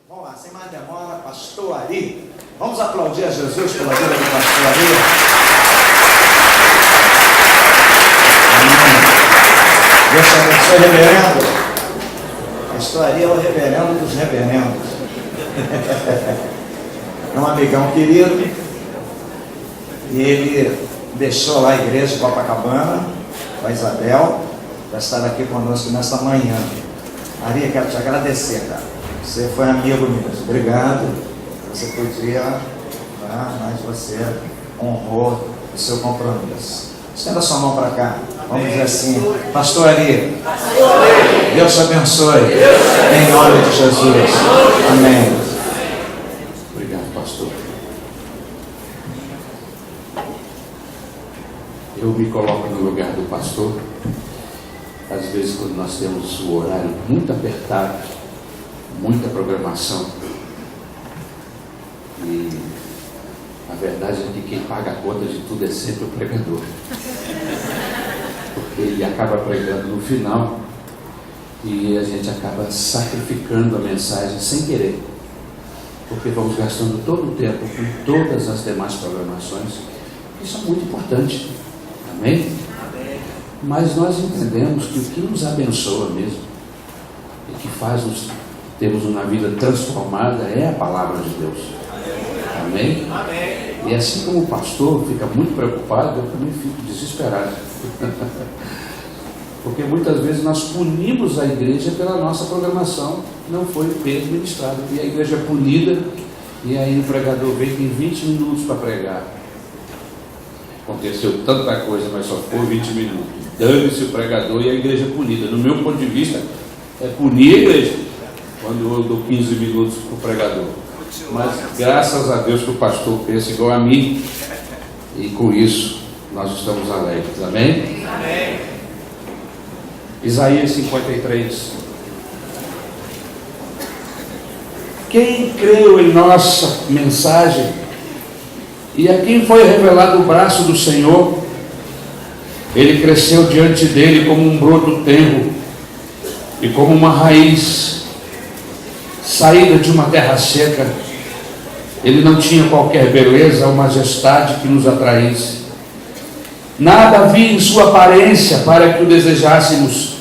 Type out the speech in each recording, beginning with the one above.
Vamos lá, sem mais demora, pastor Ari. Vamos aplaudir a Jesus pela vida do pastor Ari. Amém. Deus te abençoe, reverendo. Pastor Ari é o reverendo dos reverendos. É um amigão querido. E ele deixou lá a igreja de Copacabana, com a Isabel, para estar aqui conosco nesta manhã. Ari, quero te agradecer, cara. Você foi amigo mesmo. Obrigado. Você podia, tá? Mas você honrou o seu compromisso. Estenda sua mão para cá. Vamos dizer assim: pastor Ari, Deus te abençoe. Em nome de Jesus. Amém. Obrigado, pastor. Eu me coloco no lugar do pastor. Às vezes, quando nós temos o horário muito apertado, muita programação, e a verdade é que quem paga a conta de tudo é sempre o pregador, porque ele acaba pregando no final e a gente acaba sacrificando a mensagem sem querer, porque vamos gastando todo o tempo com todas as demais programações. Isso é muito importante. Amém? Mas nós entendemos que o que nos abençoa mesmo e que faz nos termos uma vida transformada é a palavra de Deus. Amém? Amém. E assim como o pastor fica muito preocupado, eu também fico desesperado. Porque muitas vezes nós punimos a igreja pela nossa programação, não foi bem administrada. E a igreja é punida, e aí o pregador vem tem 20 minutos para pregar. Aconteceu tanta coisa, mas só foi 20 minutos. Dane-se o pregador e a igreja é punida. No meu ponto de vista, é punir a igreja quando eu dou 15 minutos para o pregador. Mas graças a Deus que o pastor pensa igual a mim, e com isso nós estamos alegres. Amém? Amém. Isaías 53. Quem creu em nossa mensagem e a quem foi revelado o braço do Senhor, ele cresceu diante dele como um broto tenro e como uma raiz saída de uma terra seca. Ele não tinha qualquer beleza ou majestade que nos atraísse. Nada havia em sua aparência para que o desejássemos.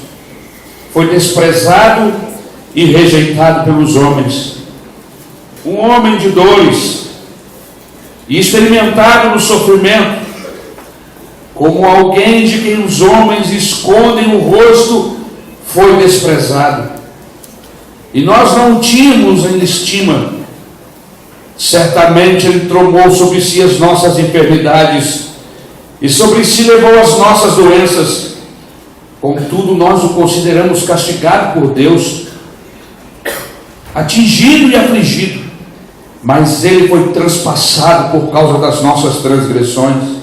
Foi desprezado e rejeitado pelos homens. Um homem de dores e experimentado no sofrimento, como alguém de quem os homens escondem o rosto, foi desprezado. E nós não tínhamos em estima. Certamente ele tomou sobre si as nossas enfermidades e sobre si levou as nossas doenças. Contudo, nós o consideramos castigado por Deus, atingido e afligido, mas ele foi transpassado por causa das nossas transgressões,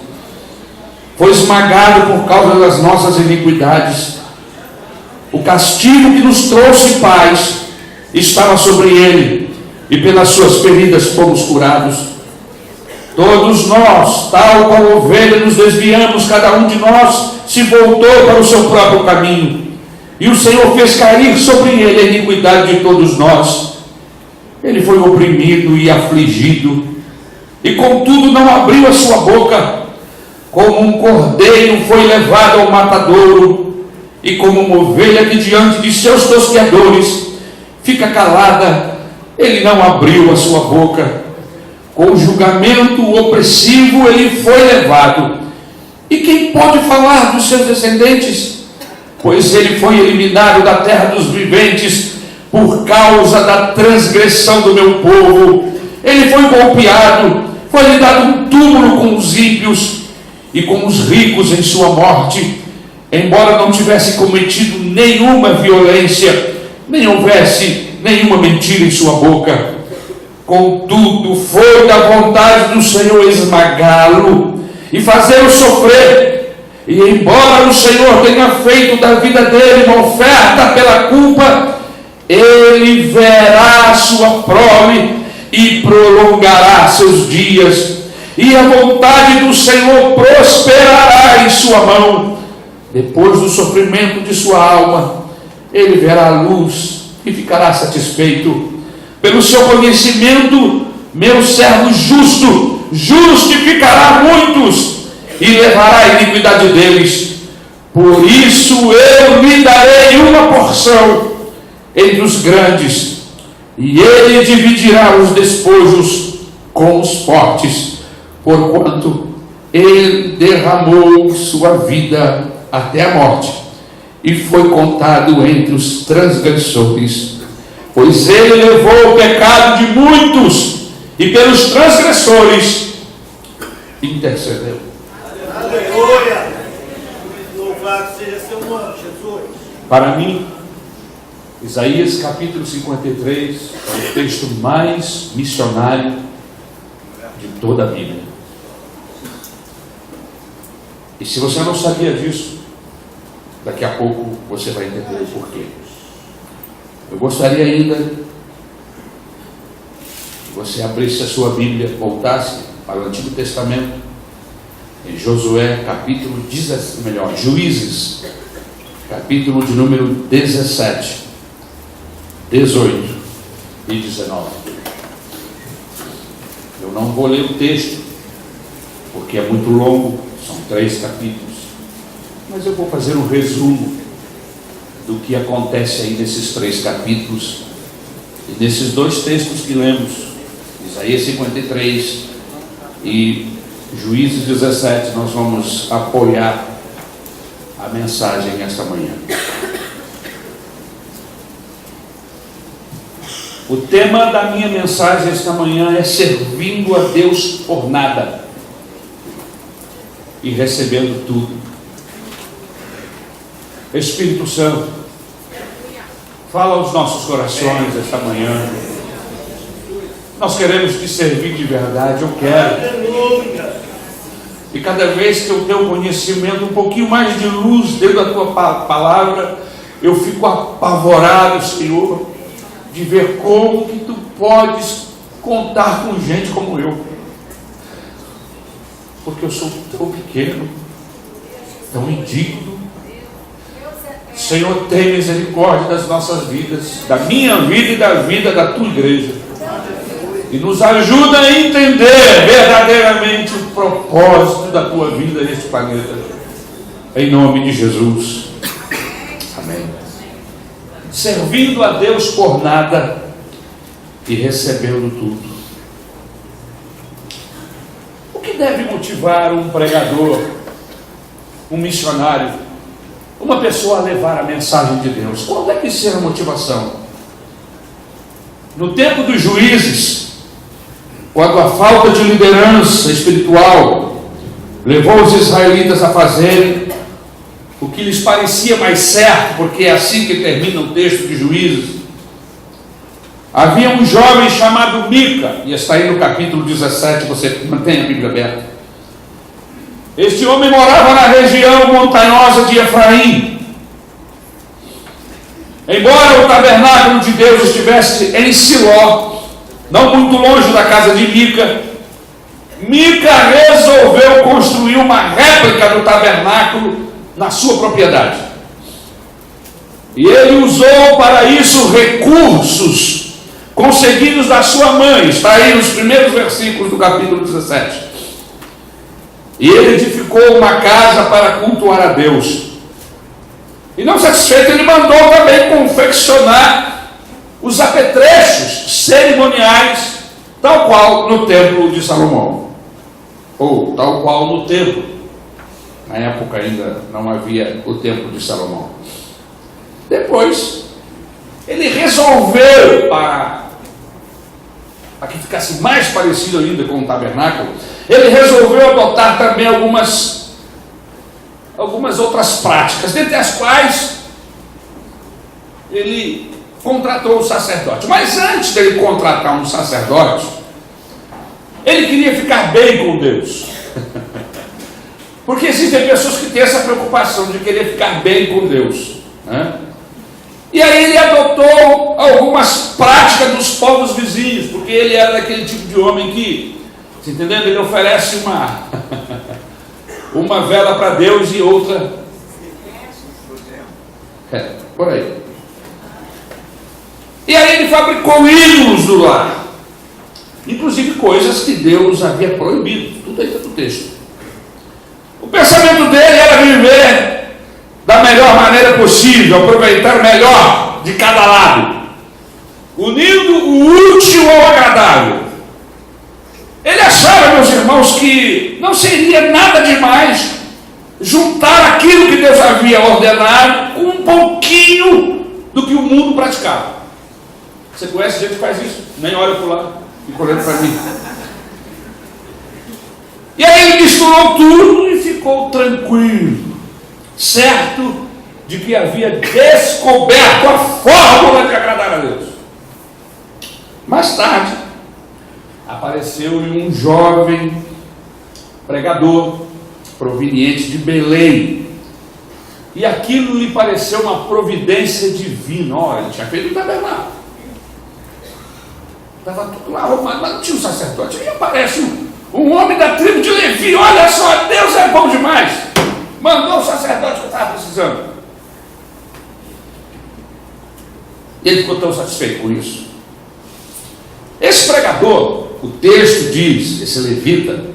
foi esmagado por causa das nossas iniquidades. O castigo que nos trouxe paz estava sobre ele, e pelas suas feridas fomos curados. Todos nós, tal como ovelha, nos desviamos, cada um de nós se voltou para o seu próprio caminho, e o Senhor fez cair sobre ele a iniquidade de todos nós. Ele foi oprimido e afligido, e contudo não abriu a sua boca. Como um cordeiro foi levado ao matadouro, e como uma ovelha que diante de seus tosqueadores fica calada, ele não abriu a sua boca. Com julgamento opressivo ele foi levado. E quem pode falar dos seus descendentes? Pois ele foi eliminado da terra dos viventes por causa da transgressão do meu povo. Ele foi golpeado, foi-lhe dado um túmulo com os ímpios e com os ricos em sua morte, embora não tivesse cometido nenhuma violência, nem houvesse nenhuma mentira em sua boca. Contudo, foi da vontade do Senhor esmagá-lo e fazê-lo sofrer. E embora o Senhor tenha feito da vida dele uma oferta pela culpa, ele verá a sua prole e prolongará seus dias, e a vontade do Senhor prosperará em sua mão. Depois do sofrimento de sua alma, ele verá a luz e ficará satisfeito. Pelo seu conhecimento, meu servo justo justificará muitos e levará a iniquidade deles. Por isso eu lhe darei uma porção entre os grandes, e ele dividirá os despojos com os fortes, porquanto ele derramou sua vida até a morte, e foi contado entre os transgressores. Pois ele levou o pecado de muitos, e pelos transgressores intercedeu. Aleluia! Louvado seja seu nome, Jesus. Para mim, Isaías capítulo 53 é o texto mais missionário de toda a Bíblia. E se você não sabia disso, daqui a pouco você vai entender o porquê. Eu gostaria ainda que você abrisse a sua Bíblia, voltasse para o Antigo Testamento, em Josué capítulo 17, Juízes, capítulo de número 17, 18 e 19. Eu não vou ler o texto, porque é muito longo, são 3 capítulos, mas eu vou fazer um resumo do que acontece aí nesses 3 capítulos e nesses 2 textos que lemos, Isaías 53 e Juízes 17. Nós vamos apoiar a mensagem esta manhã. O tema da minha mensagem esta manhã é servindo a Deus por nada e recebendo tudo. Espírito Santo, fala aos nossos corações esta manhã. Nós queremos te servir de verdade, eu quero. E cada vez que eu tenho conhecimento, um pouquinho mais de luz dentro da tua palavra, eu fico apavorado, Senhor, de ver como que tu podes contar com gente como eu. Porque eu sou tão pequeno, tão indigno. Senhor, tem misericórdia das nossas vidas, da minha vida e da vida da tua igreja. E nos ajuda a entender verdadeiramente o propósito da tua vida neste planeta. Em nome de Jesus. Amém. Servindo a Deus por nada e recebendo tudo. O que deve motivar um pregador, um missionário, uma pessoa a levar a mensagem de Deus? Qual deve ser a motivação? No tempo dos juízes, quando a falta de liderança espiritual levou os israelitas a fazerem o que lhes parecia mais certo, porque é assim que termina o texto de Juízes, havia um jovem chamado Mica, e está aí no capítulo 17, você mantém a Bíblia aberta. Este homem morava na região montanhosa de Efraim. Embora o tabernáculo de Deus estivesse em Siló, não muito longe da casa de Mica, Mica resolveu construir uma réplica do tabernáculo na sua propriedade. E ele usou para isso recursos conseguidos da sua mãe. Está aí nos primeiros versículos do capítulo 17. E ele edificou uma casa para cultuar a Deus. E não satisfeito, ele mandou também confeccionar os apetrechos cerimoniais, tal qual no templo de Salomão, ou tal qual no templo. Na época ainda não havia o templo de Salomão. Depois, ele resolveu, para que ficasse mais parecido ainda com o tabernáculo, ele resolveu adotar também algumas outras práticas, dentre as quais ele contratou um sacerdote. Mas antes dele contratar um sacerdote, ele queria ficar bem com Deus. Porque existem pessoas que têm essa preocupação de querer ficar bem com Deus, né? E aí ele adotou algumas práticas dos povos vizinhos, porque ele era daquele tipo de homem que, você entendendo? Ele oferece uma vela para Deus e outra por aí. E aí ele fabricou ídolos do lar, inclusive coisas que Deus havia proibido. Tudo aí está no texto. O pensamento dele era viver da melhor maneira possível, aproveitar o melhor de cada lado, unindo o útil ao agradável. Ele achava, meus irmãos, que não seria nada demais juntar aquilo que Deus havia ordenado com um pouquinho do que o mundo praticava. Você conhece gente que faz isso? Nem olha para o lado, fica olhando para mim. E aí ele misturou tudo e ficou tranquilo, certo de que havia descoberto a fórmula de agradar a Deus. Mais tarde, apareceu-lhe um jovem pregador proveniente de Belém, e aquilo lhe pareceu uma providência divina. Olha, ele tinha feito o tabernáculo, estava tudo lá arrumado, mas não tinha um sacerdote. Aí aparece um homem da tribo de Levi. Olha só, Deus é bom demais, mandou o sacerdote que eu estava precisando. E ele ficou tão satisfeito com isso. Esse pregador, o texto diz, esse levita,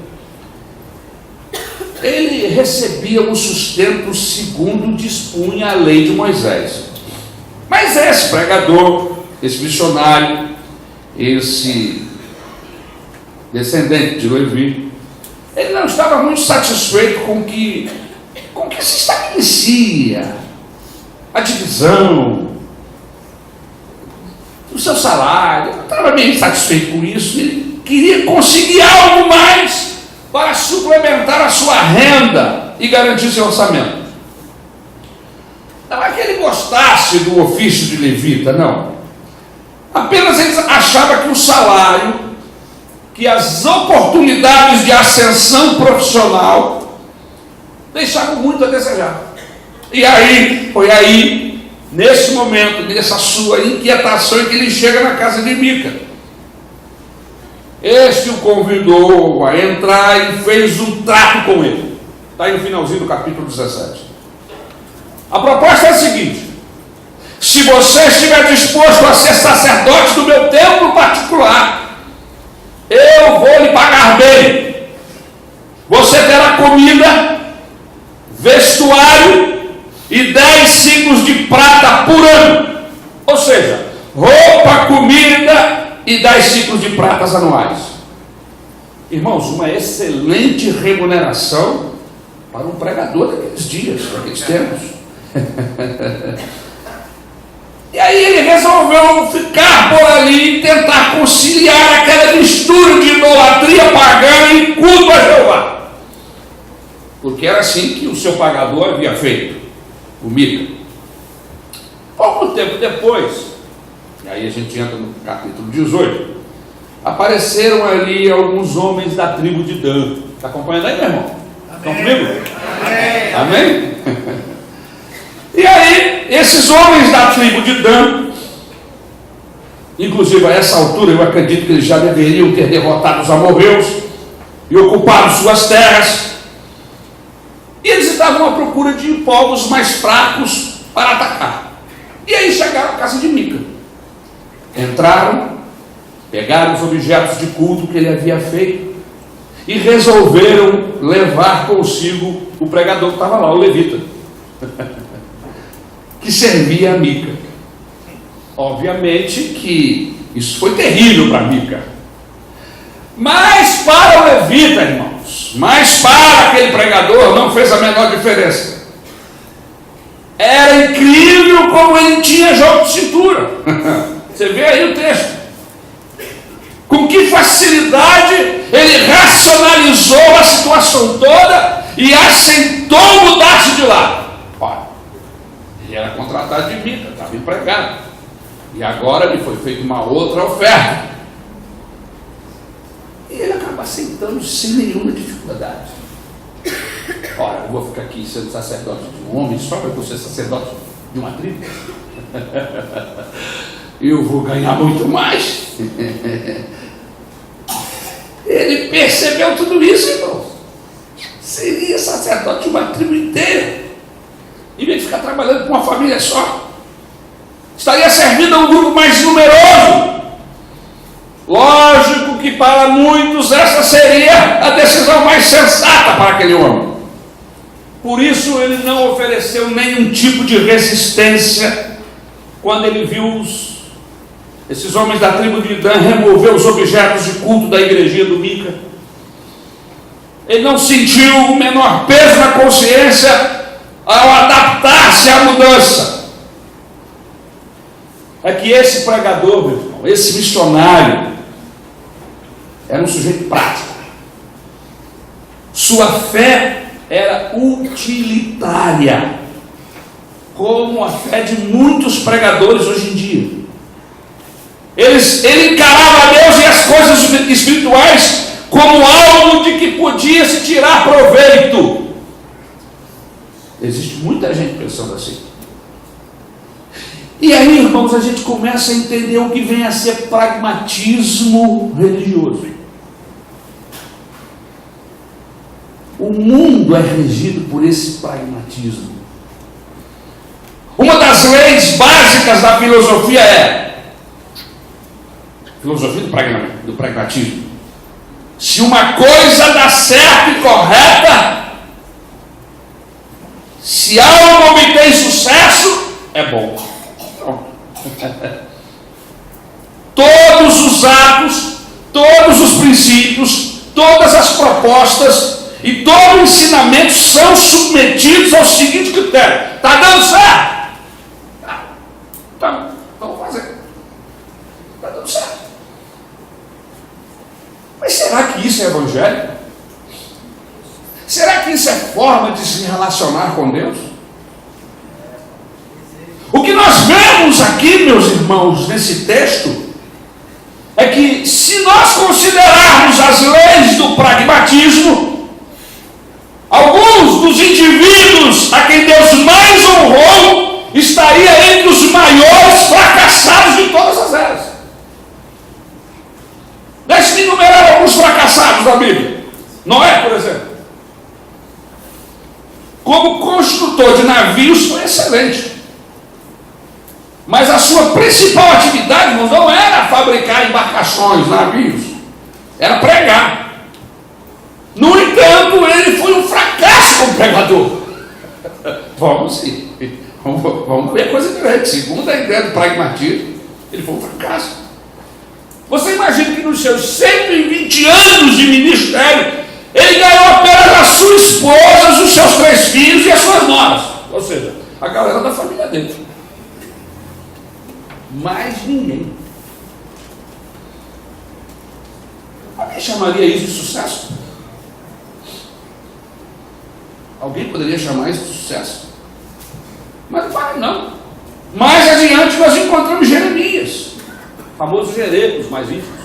ele recebia o sustento segundo dispunha a lei de Moisés. Mas esse pregador, esse missionário, esse descendente de Levi, ele não estava muito satisfeito com que se estabelecia a divisão do seu salário. Não estava bem satisfeito com isso. Ele queria conseguir algo mais para suplementar a sua renda e garantir seu orçamento. Não é que ele gostasse do ofício de levita, não. Apenas ele achava que o salário, que as oportunidades de ascensão profissional deixavam muito a desejar. E aí, foi aí, nesse momento, nessa sua inquietação, que ele chega na casa de Mica. Este o convidou a entrar e fez um trato com ele. Está aí no finalzinho do capítulo 17. A proposta é a seguinte: se você estiver disposto a ser sacerdote do meu templo particular, eu vou lhe pagar bem. Você terá comida, vestuário e 10 ciclos de prata por ano. Ou seja, roupa, comida e 10 ciclos de pratas anuais. Irmãos, uma excelente remuneração para um pregador daqueles dias, daqueles tempos. E aí ele resolveu ficar por ali e tentar conciliar aquela mistura de idolatria pagã e culto a Jeová, porque era assim que o seu pagador havia feito, o Mica. Pouco tempo depois, e aí a gente entra no capítulo 18, apareceram ali alguns homens da tribo de Dan. Está acompanhando aí, meu irmão? Estão comigo? Amém? Amém? E aí, esses homens da tribo de Dan, inclusive a essa altura eu acredito que eles já deveriam ter derrotado os amorreus e ocupado suas terras, e eles estavam à procura de povos mais fracos para atacar. E aí chegaram à casa de Mica, entraram, pegaram os objetos de culto que ele havia feito e resolveram levar consigo o pregador que estava lá, o levita, que servia a Mica. Obviamente que isso foi terrível para Mica, mas para o levita, irmãos, mas para aquele pregador não fez a menor diferença. Era incrível como ele tinha jogo de cintura. Você vê aí o texto, com que facilidade ele racionalizou a situação toda e aceitou mudar-se de lado. Olha, ele era contratado de Mica, estava empregado, e agora lhe foi feita uma outra oferta, e ele acaba aceitando sem nenhuma dificuldade. Olha, eu vou ficar aqui sendo sacerdote de um homem só para eu ser sacerdote de uma tribo? Eu vou ganhar muito mais. Ele percebeu tudo isso, irmãos. Seria sacerdote de uma tribo inteira, em vez de ficar trabalhando com uma família só. estaria servindo a um grupo mais numeroso. Lógico que para muitos essa seria a decisão mais sensata para aquele homem. Por isso ele não ofereceu nenhum tipo de resistência quando ele viu esses homens da tribo de Dan remover os objetos de culto da igrejinha do Mica. Ele não sentiu o menor peso na consciência ao adaptar-se à mudança. É que esse pregador, meu irmão, esse missionário, era um sujeito prático. Sua fé era utilitária, como a fé de muitos pregadores hoje em dia. Ele encarava Deus e as coisas espirituais como algo de que podia se tirar proveito. Existe muita gente pensando assim. E aí, irmãos, a gente começa a entender o que vem a ser pragmatismo religioso. O mundo é regido por esse pragmatismo. Uma das leis básicas da filosofia é filosofia do pragmatismo. Se uma coisa dá certo e correta, se algo obtém sucesso, é bom. Todos os atos, todos os princípios, todas as propostas e todo o ensinamento são submetidos ao seguinte critério: está dando certo? Tá, vamos fazer. Está dando certo. Mas será que isso é evangelho? Será que isso é forma de se relacionar com Deus? O que nós vemos aqui, meus irmãos, nesse texto, é que se nós considerarmos as leis do pragmatismo, alguns dos indivíduos a quem Deus mais honrou estaria entre os maiores fracassados de todas as eras. Deixe-me enumerar alguns fracassados da Bíblia. Noé, por exemplo. Como construtor de navios foi excelente. Mas a sua principal atividade, irmãos, não era fabricar embarcações, navios. Era pregar. No entanto, ele foi um fracasso como pregador. Vamos ver coisa grande. Segundo a ideia do pragmatismo, ele foi um fracasso. Você imagina que nos seus 120 anos de ministério, ele ganhou apenas a sua esposa, os seus 3 filhos e as suas noras. Ou seja, a galera da família dele. Mais ninguém. Alguém chamaria isso de sucesso? Alguém poderia chamar isso de sucesso? Mas não fala, não. Mais adiante nós encontramos Jeremias, famoso Jeremias, os mais íntimos.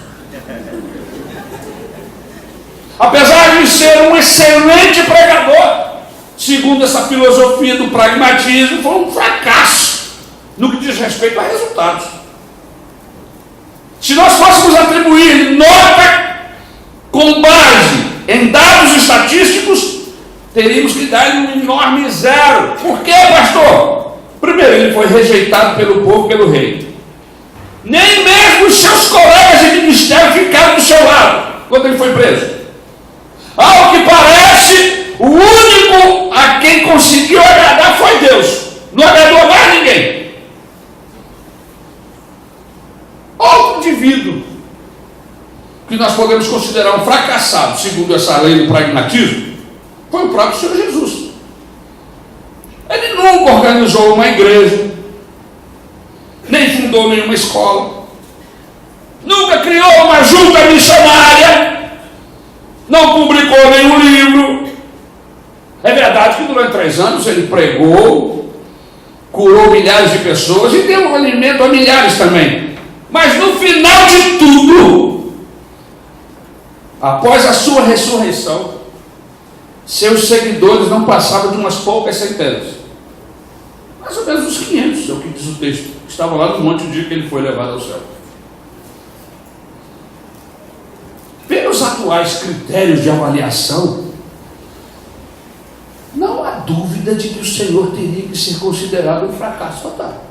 Apesar de ser um excelente pregador, segundo essa filosofia do pragmatismo, foi um fracasso no que diz respeito a resultados. Se nós fôssemos atribuir nota com base em dados estatísticos, teríamos que dar um enorme 0. Por quê, pastor? Primeiro, ele foi rejeitado pelo povo, pelo rei. Nem mesmo os seus colegas de ministério ficaram do seu lado quando ele foi preso. Ao que parece, o único a quem conseguiu agradar foi Deus. Não agradou mais ninguém. Outro indivíduo que nós podemos considerar um fracassado, segundo essa lei do pragmatismo, foi o próprio Senhor Jesus. Ele nunca organizou uma igreja, nem fundou nenhuma escola, nunca criou uma junta missionária, não publicou nenhum livro. É verdade que durante 3 anos ele pregou, curou milhares de pessoas e deu alimento a milhares também. Mas no final de tudo, após a sua ressurreição, seus seguidores não passavam de umas poucas centenas. Mais ou menos uns 500, é o que diz o texto. Estavam lá no monte o dia que ele foi levado ao céu. Pelos atuais critérios de avaliação, não há dúvida de que o Senhor teria que ser considerado um fracasso total.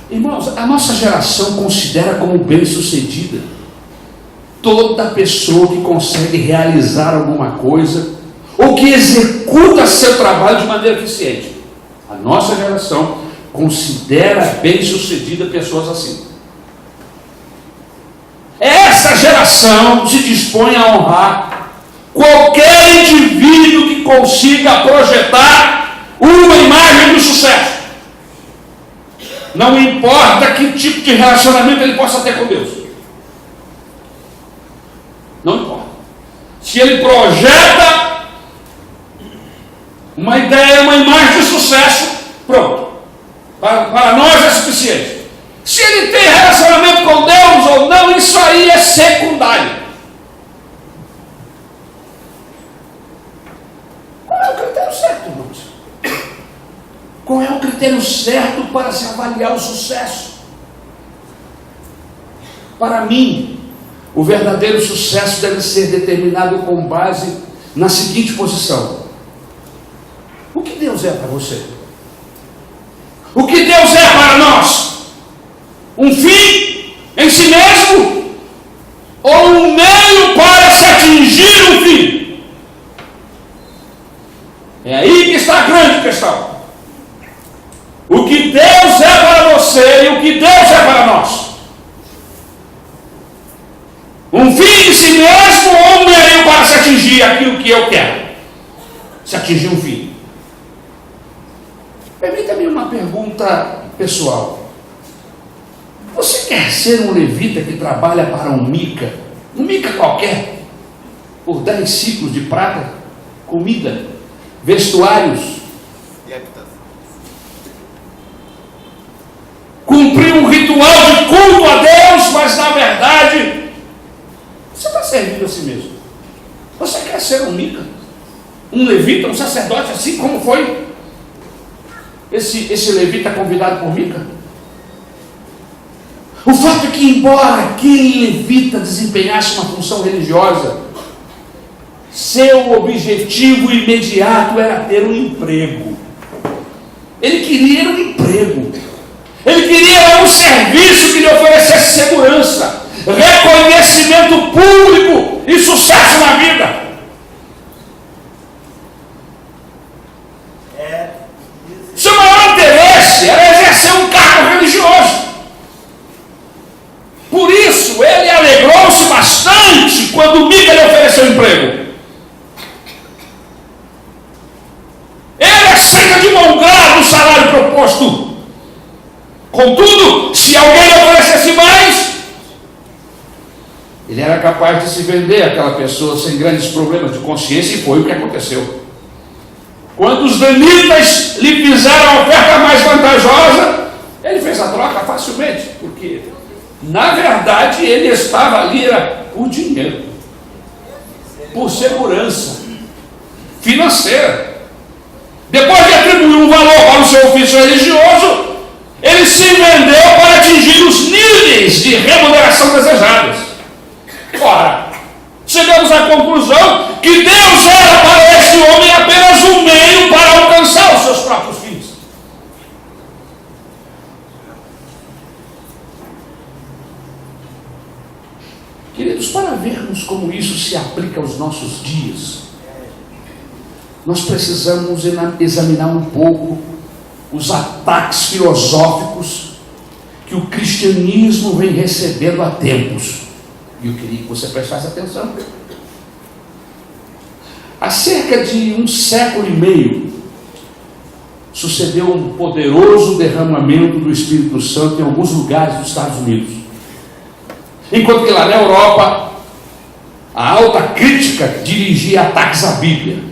Irmãos, a nossa geração considera como bem-sucedida toda pessoa que consegue realizar alguma coisa ou que executa seu trabalho de maneira eficiente. A nossa geração considera bem-sucedida pessoas assim. Essa geração se dispõe a honrar qualquer indivíduo que consiga projetar uma imagem do sucesso. Não importa que tipo de relacionamento ele possa ter com Deus. Não importa. Se ele projeta uma ideia, uma imagem de sucesso, pronto. Para nós é suficiente. Se ele tem relacionamento com Deus ou não, isso aí é secundário. Qual é o critério certo, irmãos? Qual é o critério certo para se avaliar o sucesso? Para mim, o verdadeiro sucesso deve ser determinado com base na seguinte posição: o que Deus é para você? O que Deus é para nós? Um fim em si mesmo? Ou um meio para se atingir um fim? É aí que está a grande questão. O que Deus é para você e o que Deus é para nós? Um fim em si mesmo ou um meio para se atingir aquilo que eu quero? Se atingir um fim. Permita-me uma pergunta pessoal. Você quer ser um levita que trabalha para um Mica qualquer, por 10 ciclos de prata, comida, vestuários, cumprir um ritual de culto a Deus, mas na verdade você está servindo a si mesmo? Você quer ser um Mica, um levita, um sacerdote, assim como foi esse levita convidado por Mica? O fato é que, embora aquele levita desempenhasse uma função religiosa, seu objetivo imediato era ter um emprego. Ele queria um emprego. Ele queria um serviço que lhe oferecesse segurança, reconhecimento público e sucesso na vida. Seu maior interesse era exercer um cargo religioso. Por isso, ele alegrou-se bastante quando Mica lhe ofereceu emprego. Ele aceita de bom grado o salário proposto. Contudo, se alguém lhe oferecesse mais, ele era capaz de se vender àquela pessoa sem grandes problemas de consciência, e foi o que aconteceu. Quando os danitas lhe fizeram a oferta mais vantajosa, ele fez a troca facilmente, porque na verdade ele estava ali era por dinheiro, por segurança financeira. Depois de atribuir um valor para o seu ofício religioso, ele se vendeu para atingir os níveis de remuneração desejados. Ora, chegamos à conclusão que Deus era para esse homem apenas um meio para alcançar os seus próprios fins. Queridos, para vermos como isso se aplica aos nossos dias, nós precisamos examinar um pouco os ataques filosóficos que o cristianismo vem recebendo há tempos. E eu queria que você prestasse atenção. Há cerca de 1 século e meio, sucedeu um poderoso derramamento do Espírito Santo em alguns lugares dos Estados Unidos. Enquanto que lá na Europa, a alta crítica dirigia ataques à Bíblia.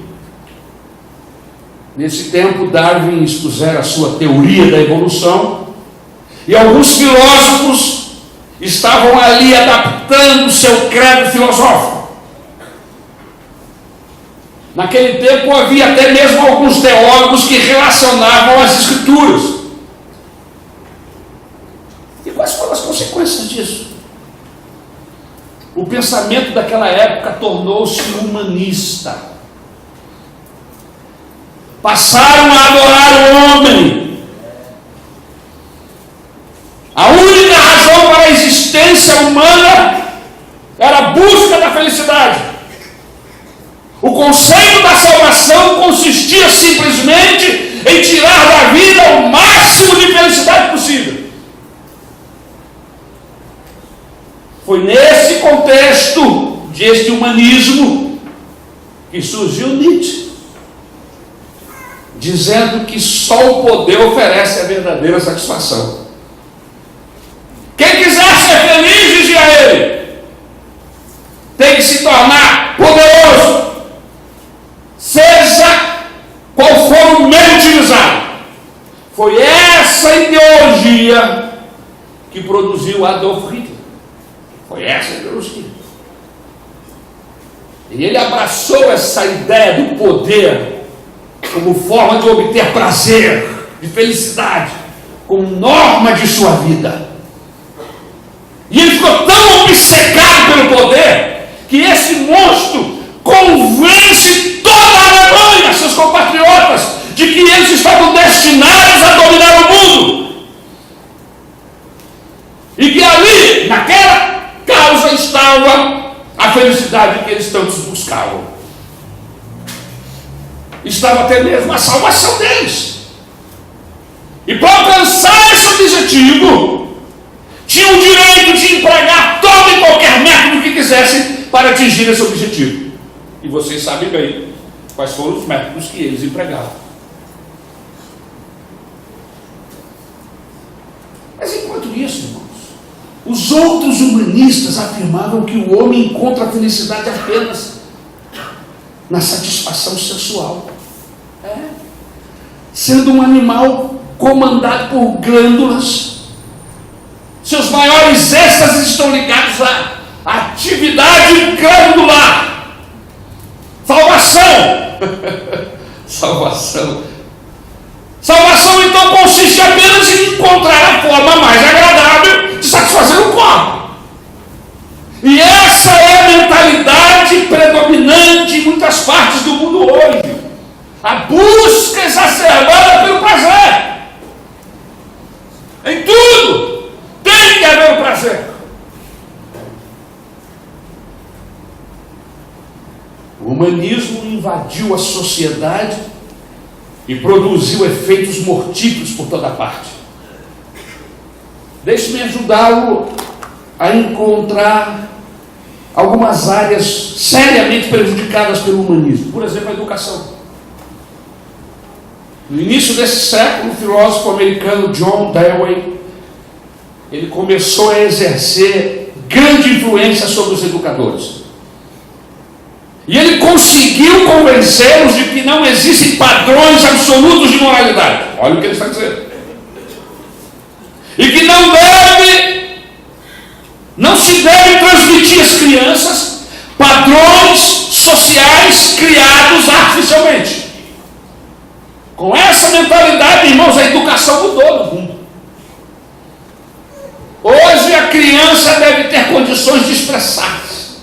Nesse tempo, Darwin expusera a sua teoria da evolução, e alguns filósofos estavam ali adaptando seu credo filosófico. Naquele tempo havia até mesmo alguns teólogos que relacionavam as Escrituras. E quais foram as consequências disso? O pensamento daquela época tornou-se humanista. Passaram a adorar o homem. A única razão para a existência humana era a busca da felicidade. O conceito da salvação consistia simplesmente em tirar da vida o máximo de felicidade possível. Foi nesse contexto deste humanismo que surgiu Nietzsche, dizendo que só o poder oferece a verdadeira satisfação. Quem quiser ser feliz, dizia ele, tem que se tornar poderoso, seja qual for o meio utilizado. Foi essa ideologia que produziu Adolf Hitler. Foi essa ideologia. E ele abraçou essa ideia do poder como forma de obter prazer, de felicidade, como norma de sua vida. E ele ficou tão obcecado pelo poder que esse monstro convence toda a Alemanha, seus compatriotas, de que eles estavam destinados a dominar o mundo. E que ali, naquela causa, estava a felicidade que eles tantos buscavam. Estava até mesmo a salvação deles. E para alcançar esse objetivo, tinham o direito de empregar todo e qualquer método que quisessem para atingir esse objetivo. E vocês sabem bem quais foram os métodos que eles empregavam. Mas enquanto isso, irmãos, os outros humanistas afirmavam que o homem encontra a felicidade apenas na satisfação sexual. Sendo um animal comandado por glândulas, seus maiores êxtases estão ligados à atividade glandular. Salvação! Salvação então consiste apenas em encontrar a forma mais agradável de satisfazer o corpo. E essa é a mentalidade predominante em muitas partes do mundo hoje. A busca exacerbada pelo prazer. Em tudo tem que haver o prazer. O humanismo invadiu a sociedade e produziu efeitos mortíferos por toda parte. Deixe-me ajudá-lo a encontrar algumas áreas seriamente prejudicadas pelo humanismo. Por exemplo, a educação. No início desse século, o filósofo americano John Dewey, ele começou a exercer grande influência sobre os educadores. E ele conseguiu convencê-los de que não existem padrões absolutos de moralidade. Olha o que ele está dizendo. E que não se deve transmitir às crianças padrões sociais criados artificialmente. Com essa mentalidade, irmãos, a educação mudou no mundo. Hoje a criança deve ter condições de expressar-se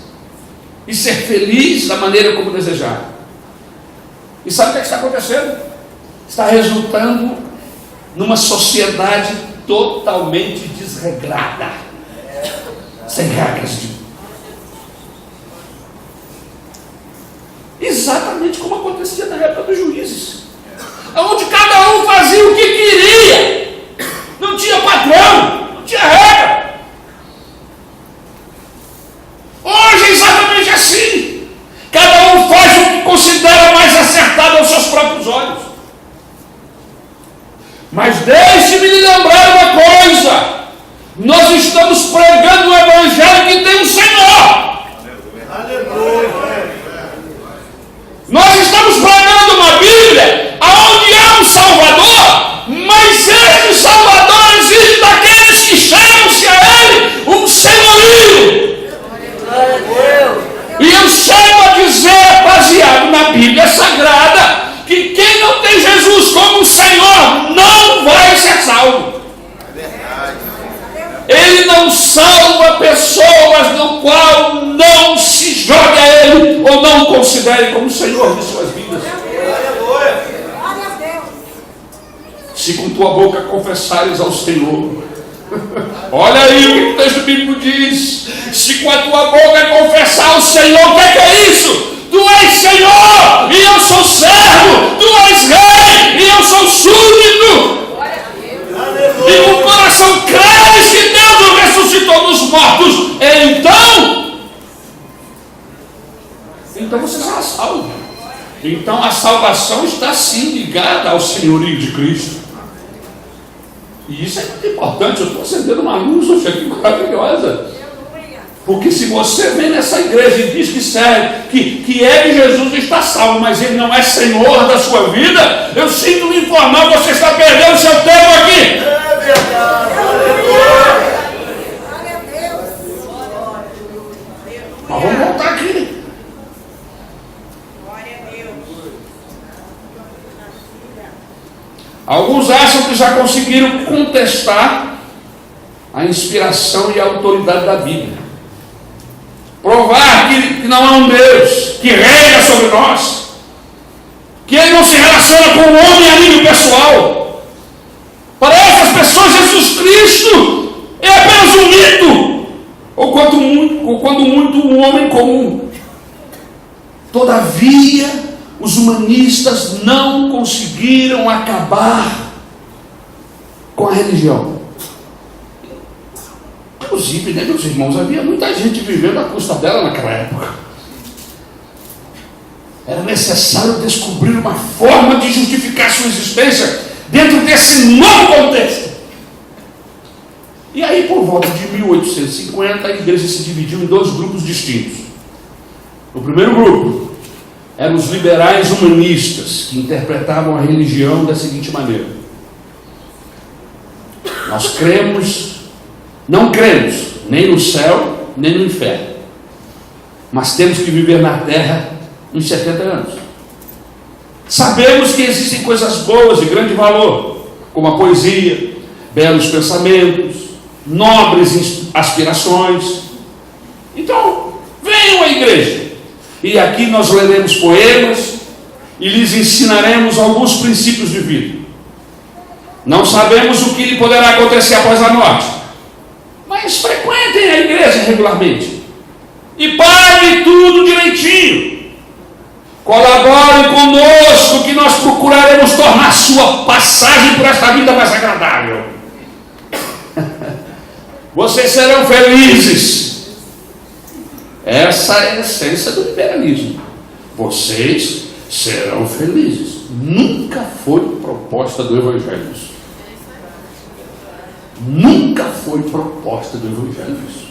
e ser feliz da maneira como desejar. E sabe o que está acontecendo? Está resultando numa sociedade totalmente desregrada, sem regras de... Exatamente como acontecia na época dos juízes, onde cada um fazia o que queria, não tinha patrão, não tinha regra. Hoje é exatamente assim, cada um faz o que considera mais acertado aos seus próprios olhos. Mas deixe-me lhe lembrar uma coisa: nós estamos pregando um evangelho que tem um Senhor. Aleluia. Nós estamos pregando uma Bíblia onde há um Salvador, mas esse Salvador exige daqueles que chamam-se a Ele um senhorio. E eu chego a dizer, baseado na Bíblia Sagrada, que quem não tem Jesus como Senhor não vai ser salvo. Ele não salva pessoas no qual não se jogue a Ele ou não o considere como Senhor de suas vidas. Se com tua boca confessares ao Senhor Olha aí o que o texto bíblico diz. Se com a tua boca confessar o Senhor, o que é isso? Tu és Senhor e eu sou servo. Tu és rei e eu sou súdito. E com o coração creres que Deus o ressuscitou dos mortos, então você será salvo. Então a salvação está sim ligada ao senhorio de Cristo. E isso é muito importante. Eu estou acendendo uma luz hoje aqui maravilhosa. Porque se você vem nessa igreja e diz que serve, que é de Jesus, está salvo, mas ele não é Senhor da sua vida, eu sinto lhe informar, você está perdendo seu tempo aqui. Mas vamos voltar aqui. Alguns acham que já conseguiram contestar a inspiração e a autoridade da Bíblia. Provar que não há um Deus que reina sobre nós, que ele não se relaciona com o homem a nível pessoal. Para essas pessoas, Jesus Cristo é apenas um mito, ou quando muito um homem comum. Todavia, os humanistas não conseguiram acabar com a religião. Inclusive, né, meus irmãos, havia muita gente vivendo à custa dela naquela época. Era necessário descobrir uma forma de justificar sua existência dentro desse novo contexto. E aí, por volta de 1850, a igreja se dividiu em dois grupos distintos. O primeiro grupo eram os liberais humanistas, que interpretavam a religião da seguinte maneira: nós não cremos nem no céu, nem no inferno, mas temos que viver na terra uns 70 anos. Sabemos que existem coisas boas de grande valor, como a poesia, belos pensamentos, nobres aspirações. Então, venham à igreja, e aqui nós leremos poemas e lhes ensinaremos alguns princípios de vida. Não sabemos o que lhe poderá acontecer após a morte, mas frequentem a igreja regularmente e paguem tudo direitinho. Colaborem conosco, que nós procuraremos tornar sua passagem por esta vida mais agradável. Vocês serão felizes. Essa é a essência do liberalismo. Vocês serão felizes. Nunca foi proposta do Evangelho isso. Nunca foi proposta do Evangelho isso.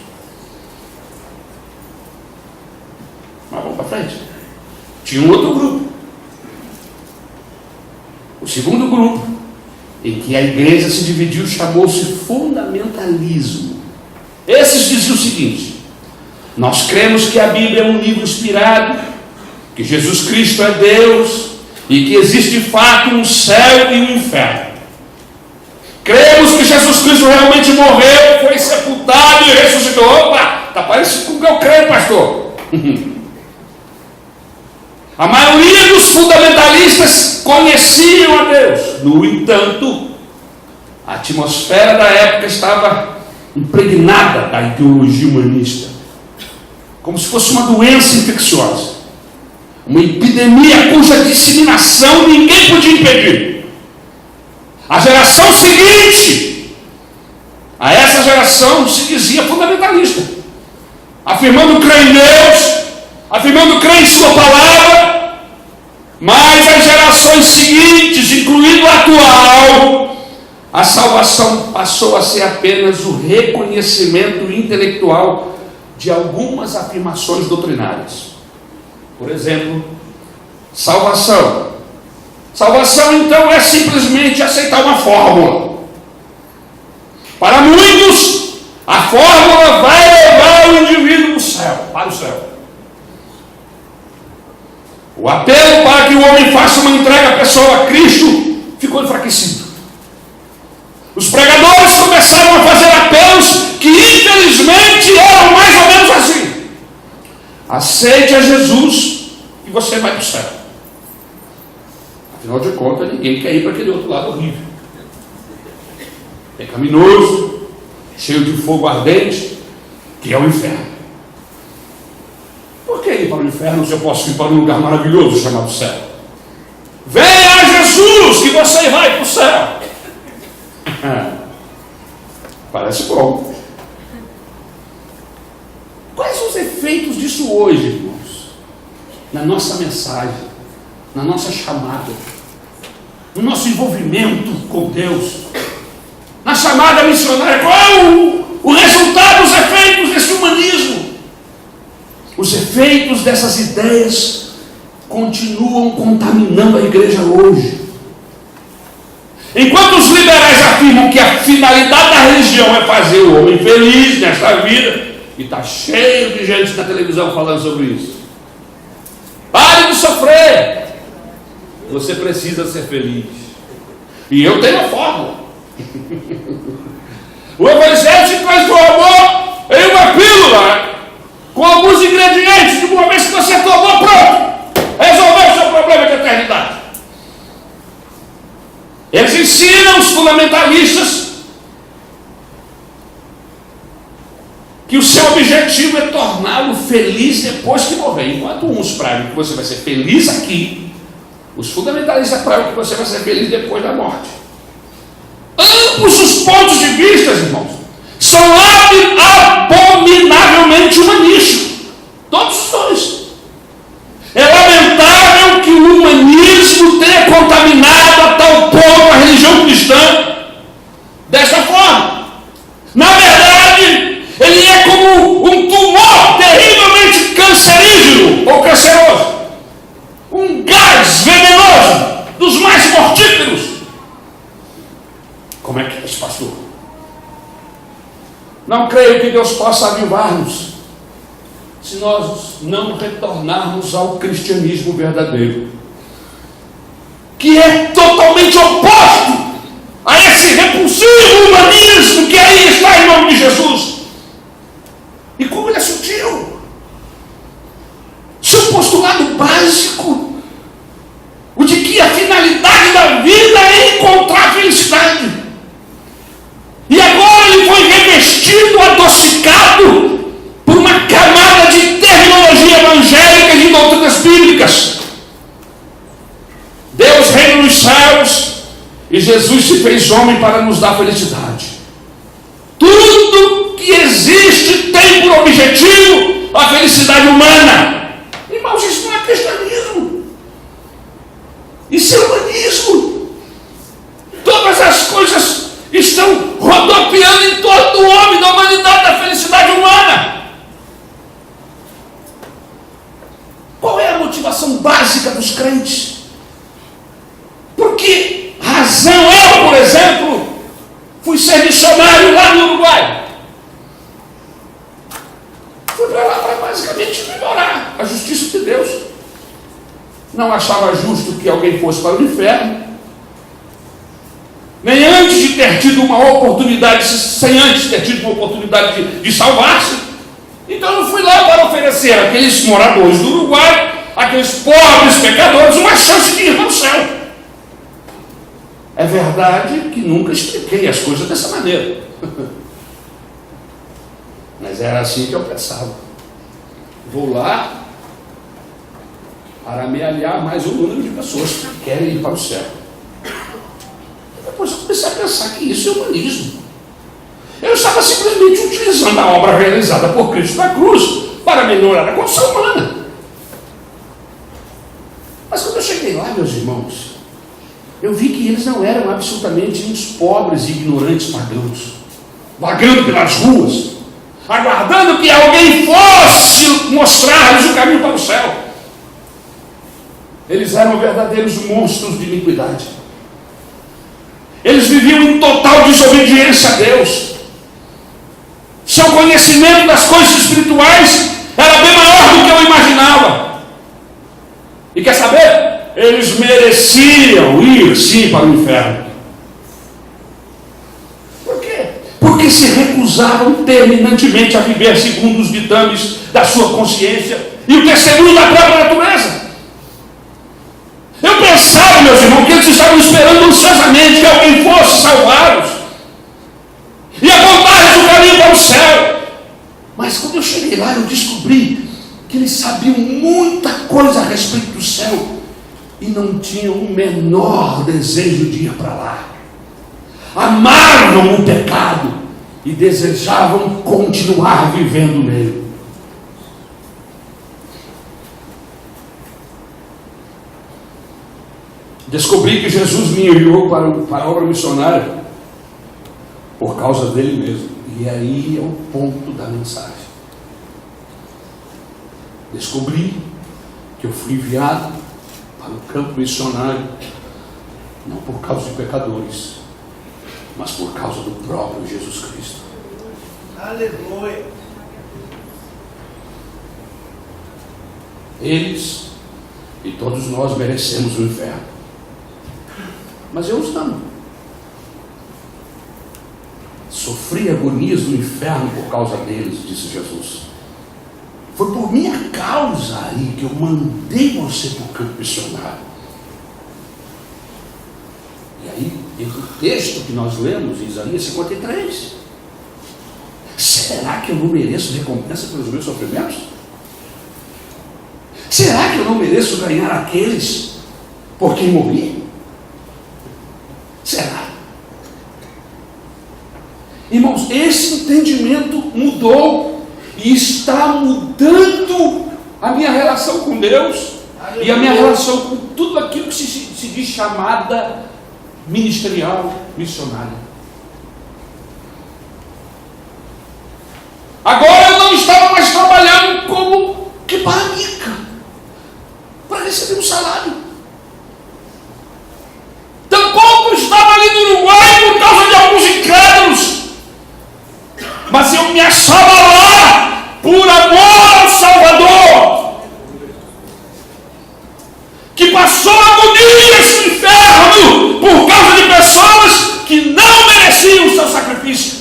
Mas vamos para frente. Tinha um outro grupo. O segundo grupo, em que a igreja se dividiu, chamou-se fundamentalismo. Esses diziam o seguinte: nós cremos que a Bíblia é um livro inspirado, que Jesus Cristo é Deus e que existe de fato um céu e um inferno. Cremos que Jesus Cristo realmente morreu, foi sepultado e ressuscitou. Opa, está parecido com o que eu creio, pastor. A maioria dos fundamentalistas conheciam a Deus. No entanto, a atmosfera da época estava impregnada da ideologia humanista, como se fosse uma doença infecciosa, uma epidemia cuja disseminação ninguém podia impedir. A geração seguinte a essa geração se dizia fundamentalista, afirmando crer em Deus, afirmando crer em sua palavra. Mas as gerações seguintes, incluindo a atual, a salvação passou a ser apenas o reconhecimento intelectual de algumas afirmações doutrinárias. Por exemplo, salvação. Salvação, então, é simplesmente aceitar uma fórmula. Para muitos, a fórmula vai levar o indivíduo para o céu. O apelo para que o homem faça uma entrega pessoal a Cristo ficou enfraquecido. Os pregadores começaram a fazer apelos que infelizmente eram mais ou menos assim: aceite a Jesus e você vai para o céu. Afinal de contas, ninguém quer ir para aquele outro lado horrível, pecaminoso, cheio de fogo ardente, que é o inferno. Por que ir para o inferno se eu posso ir para um lugar maravilhoso chamado céu? Venha a Jesus que você vai para o céu. Parece bom. Quais são os efeitos disso hoje, irmãos? Na nossa mensagem, na nossa chamada, no nosso envolvimento com Deus, na chamada missionária. Qual é o resultado, os efeitos desse humanismo? Os efeitos dessas ideias continuam contaminando a igreja hoje. Enquanto os liberais afirmam que a finalidade da religião é fazer o homem feliz nesta vida, e está cheio de gente na televisão falando sobre isso. Pare de sofrer. Você precisa ser feliz. E eu tenho a fórmula. O Evangelho te traz o amor em uma pílula, com alguns ingredientes. De uma vez que você tomou, pronto, resolveu o seu problema de eternidade. Eles ensinam os fundamentalistas que o seu objetivo é torná-lo feliz depois que morrer. Enquanto uns pregam que você vai ser feliz aqui, os fundamentalistas pregam que você vai ser feliz depois da morte. Ambos os pontos de vista, irmãos, são abominavelmente humanistas. Todos os dois. É lamentável que o humanismo tenha contaminado a tal ponto a religião cristã dessa forma. Na verdade, ele é como um tumor terrivelmente cancerígeno ou canceroso, um gás venenoso dos mais mortíferos. Como é que é isso, pastor? Não creio que Deus possa avivar-nos se nós não retornarmos ao cristianismo verdadeiro, que é totalmente oposto a esse repulsivo humanismo que aí está em nome de Jesus. E como ele é sutil. Seu postulado básico, o de que a finalidade da vida é encontrar a felicidade. E agora ele foi revestido, adocicado por uma camada de terminologia evangélica e de doutrinas bíblicas. Deus reina nos céus e Jesus se fez homem para nos dar felicidade. Tudo que existe tem por objetivo a felicidade humana. Irmãos, isso não é cristianismo. Isso é humanismo. Todas as coisas estão rodopiando em torno do homem, da humanidade, da felicidade humana. Qual é a motivação básica dos crentes? Por que razão eu, por exemplo, fui ser missionário lá no Uruguai? Fui para lá para basicamente melhorar a justiça de Deus. Não achava justo que alguém fosse para o inferno, nem antes de ter tido uma oportunidade, sem antes ter tido uma oportunidade de salvar-se. Então eu fui lá para oferecer àqueles moradores do Uruguai, aqueles pobres pecadores, uma chance de ir para o céu. É verdade que nunca expliquei as coisas dessa maneira. Mas era assim que eu pensava. Vou lá para amealhar mais um número de pessoas que querem ir para o céu. Depois eu comecei a pensar que isso é humanismo. Eu estava simplesmente utilizando a obra realizada por Cristo na cruz para melhorar a condição humana. Mas quando eu cheguei lá, meus irmãos, eu vi que eles não eram absolutamente uns pobres e ignorantes pagãos, vagando pelas ruas, aguardando que alguém fosse mostrar-lhes o caminho para o céu. Eles eram verdadeiros monstros de iniquidade. Eles viviam em total desobediência a Deus. Seu conhecimento das coisas espirituais era bem maior do que eu imaginava. E quer saber? Eles mereciam ir sim para o inferno. Por quê? Porque se recusavam terminantemente a viver segundo os ditames da sua consciência e o testemunho da própria natureza. Eu pensava, meus irmãos, que eles estavam esperando ansiosamente que alguém fosse salvá-los. E a vontade do ao céu. Mas quando eu cheguei lá, eu descobri que eles sabiam muita coisa a respeito do céu e não tinham o menor desejo de ir para lá. Amavam o pecado e desejavam continuar vivendo nele. Descobri que Jesus me enviou para a obra missionária por causa dele mesmo. E aí é o ponto da mensagem. Descobri que eu fui enviado para o campo missionário não por causa de pecadores, mas por causa do próprio Jesus Cristo. Aleluia. Eles e todos nós merecemos o inferno, mas eu os amo. Sofri agonias do inferno por causa deles, disse Jesus. Foi por minha causa aí que eu mandei você para o campo missionário. E aí, entre o texto que nós lemos, em Isaías 53, será que eu não mereço recompensa pelos meus sofrimentos? Será que eu não mereço ganhar aqueles por quem morri? Será? Irmãos, esse entendimento mudou e está mudando a minha relação com Deus e a minha relação com tudo aquilo que se diz chamada ministerial, missionária. Agora eu não estava mais trabalhando como que barrica para receber um salário. Tampouco estava ali no Uruguai por causa de alguns incrédulos, mas eu me achava lá por amor ao Salvador, que passou agonias no inferno por causa de pessoas que não mereciam o seu sacrifício.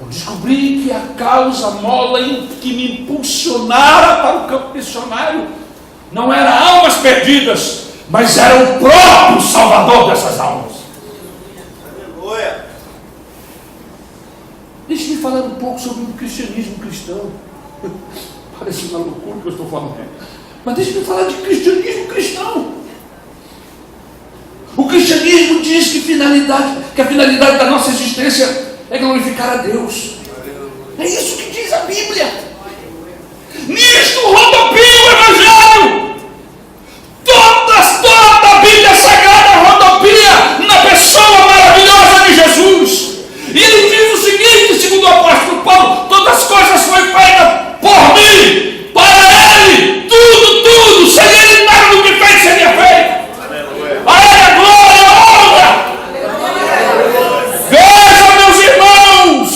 Eu descobri que a causa mola que me impulsionara para o campo missionário não era almas perdidas, mas era o próprio Salvador dessas almas. Aleluia. Deixe-me falar um pouco sobre o cristianismo cristão. Parece uma loucura que eu estou falando. Mas deixe-me falar de cristianismo cristão. O cristianismo diz que a finalidade da nossa existência é glorificar a Deus. É isso que diz a Bíblia. Nisto rodopia o Evangelho. Toda a Bíblia Sagrada rodopia na pessoa maravilhosa de Jesus. E ele diz o seguinte, segundo o apóstolo Paulo: todas as coisas foram feitas por mim, para ele, tudo, sem ele nada do que fez seria feito. A ele a glória, a honra. Veja, meus irmãos,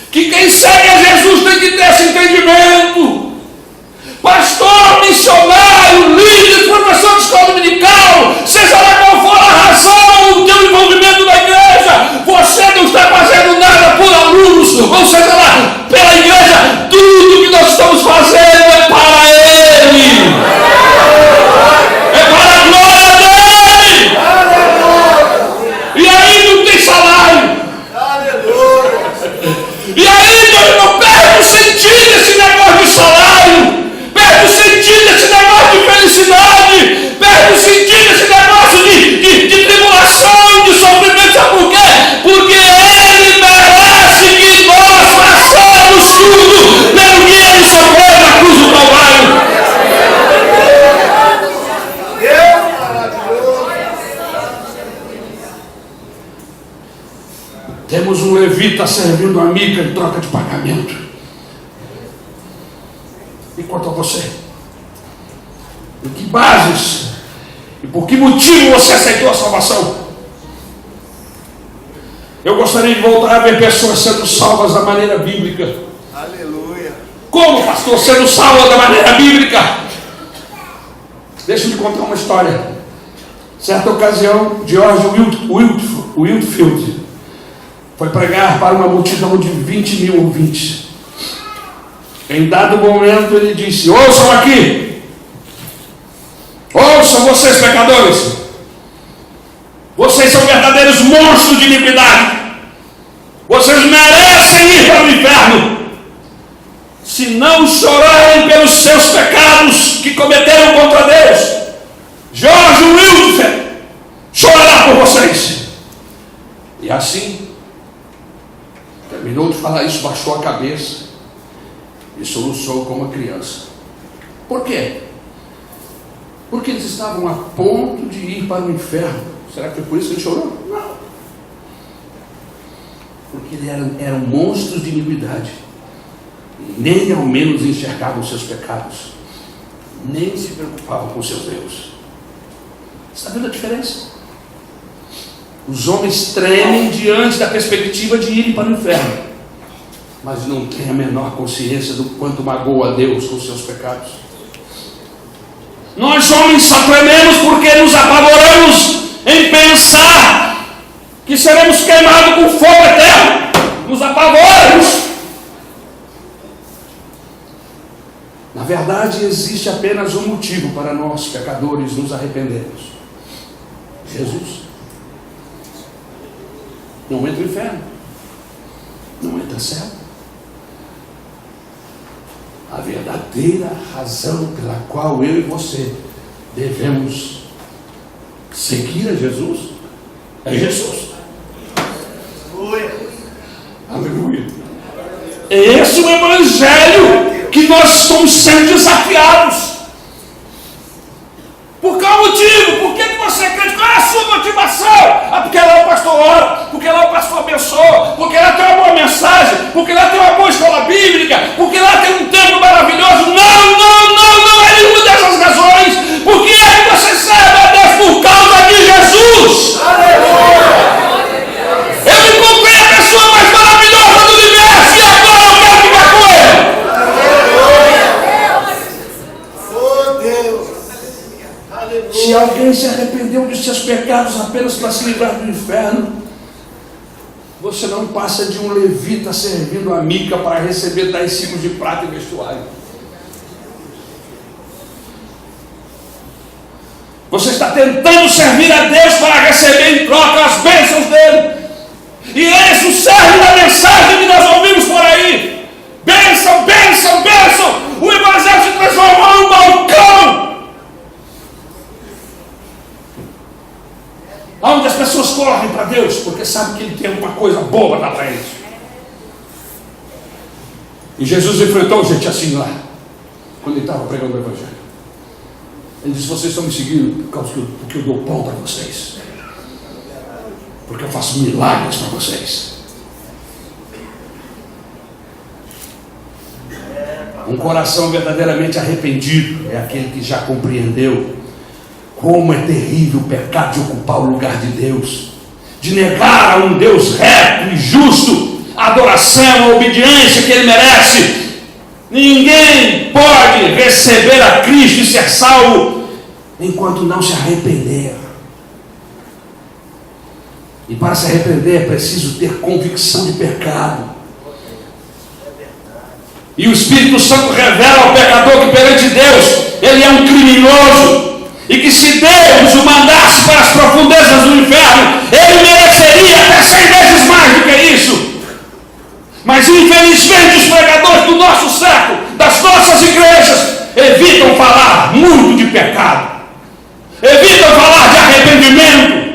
que quem segue a Jesus tem que ter esse entendimento. Pastor, missionário, líder, professor de escola dominical, seja lá qual for a razão do teu envolvimento na igreja, você não está fazendo nada por alunos, ou seja lá, pela igreja. Tudo que nós estamos fazendo é para Ele, é para a glória dEle. E aí não tem salário. E aí não perde o sentido esse negócio de salário. Perde o sentido esse negócio de felicidade, perde o sentido esse negócio de tribulação, de sofrimento. Sabe por quê? Porque Ele merece que nós façamos tudo pelo que Ele sofreu na cruz do Calvário. Temos um levita servindo a Mica em troca de pagamento. E quanto a você? Em que bases e por que motivo você aceitou a salvação? Eu gostaria de voltar a ver pessoas sendo salvas da maneira bíblica. Aleluia. Como, pastor, sendo salva da maneira bíblica? Deixa eu te contar uma história. Certa ocasião, George Whitefield foi pregar para uma multidão de 20 mil ouvintes. Em dado momento ele disse: ouçam aqui, ouçam vocês pecadores, vocês são verdadeiros monstros de iniquidade. Vocês merecem ir para o inferno. Se não chorarem pelos seus pecados que cometeram contra Deus, George Wilson chorará por vocês. E assim, terminou de falar isso, baixou a cabeça e soluçou como uma criança. Por quê? Porque eles estavam a ponto de ir para o inferno. Será que foi por isso que ele chorou? Não. Porque eles eram monstros de iniquidade. E nem ao menos enxergavam os seus pecados. Nem se preocupavam com seus erros. Está vendo a diferença? Os homens tremem diante da perspectiva de irem para o inferno, mas não têm a menor consciência do quanto magoa a Deus com os seus pecados. Nós homens só trememos porque nos apavoramos em pensar que seremos queimados com fogo eterno. Nos apavoramos. Na verdade, existe apenas um motivo para nós, pecadores, nos arrependermos: Jesus. Não entra no inferno, não entra no céu. A verdadeira razão pela qual eu e você devemos seguir a Jesus é Jesus. Aleluia. Aleluia. É esse o evangelho que nós estamos sendo desafiados. Por qual motivo? Por que você crê? Qual é a sua motivação? Ah, porque lá o pastor ora, porque lá o pastor abençoa, porque lá tem uma boa mensagem, porque lá tem uma boa escola bíblica, porque lá tem um templo maravilhoso. Não é nenhuma dessas razões. Porque é que você serve a Deus por causa de Jesus. Eu encontrei a pessoa mais maravilhosa do universo e agora eu quero ficar com ele. Se alguém se arrependeu de seus pecados apenas para se livrar do inferno, você não passa de um levita servindo a mica para receber 10 ciclos de prata e vestuário. Você está tentando servir a Deus para receber em troca as bênçãos dele. E esse é o cerne da mensagem que nós ouvimos por aí. Bênção, bênção, bênção. O evangelho se transformou em um balcão onde as pessoas correm para Deus porque sabem que Ele tem alguma coisa boa lá para eles. E Jesus enfrentou gente assim lá, quando Ele estava pregando o evangelho. Ele disse: vocês estão me seguindo porque eu dou pão para vocês, porque eu faço milagres para vocês. Um coração verdadeiramente arrependido é aquele que já compreendeu como é terrível o pecado de ocupar o lugar de Deus, de negar a um Deus reto e justo a adoração, a obediência que Ele merece. Ninguém pode receber a Cristo e ser salvo enquanto não se arrepender. E para se arrepender é preciso ter convicção de pecado. E o Espírito Santo revela ao pecador que perante Deus ele é um criminoso, e que se Deus o mandasse para as profundezas do inferno, ele mereceria até 100 vezes mais do que isso. Mas infelizmente os pregadores do nosso século, das nossas igrejas, evitam falar muito de pecado, evitam falar de arrependimento.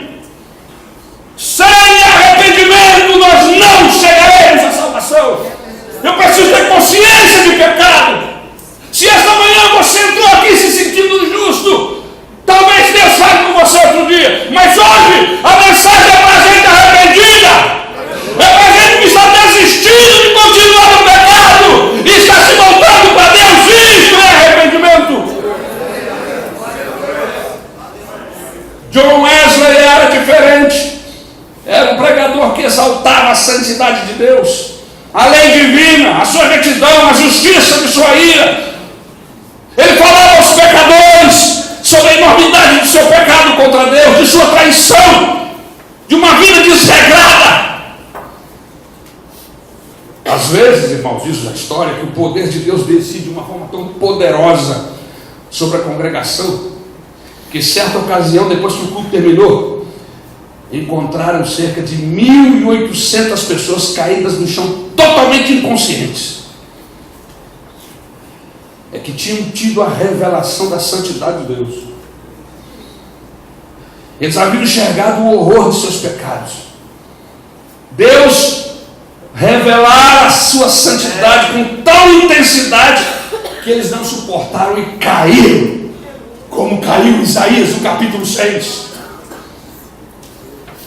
Sem arrependimento nós não chegaremos à salvação. Eu preciso ter consciência de pecado. Se esta manhã você entrou aqui se sentindo justo, talvez Deus fale com você outro dia, mas hoje a mensagem é para a gente arrependida, é para a gente que está desistindo de continuar no pecado e está se voltando para Deus. Isso é arrependimento. John Wesley era diferente. Era um pregador que exaltava a santidade de Deus, a lei divina, a sua retidão, a justiça de sua ira. Ele falava aos pecadores sobre a enormidade do seu pecado contra Deus, de sua traição, de uma vida desregrada. Às vezes, irmãos, diz a história que o poder de Deus decide de uma forma tão poderosa sobre a congregação, que certa ocasião, depois que o culto terminou, encontraram cerca de 1.800 pessoas caídas no chão, totalmente inconscientes. É que tinham tido a revelação da santidade de Deus. Eles haviam enxergado o horror de seus pecados. Deus revelara a sua santidade com tal intensidade que eles não suportaram e caíram, como caiu Isaías no capítulo 6.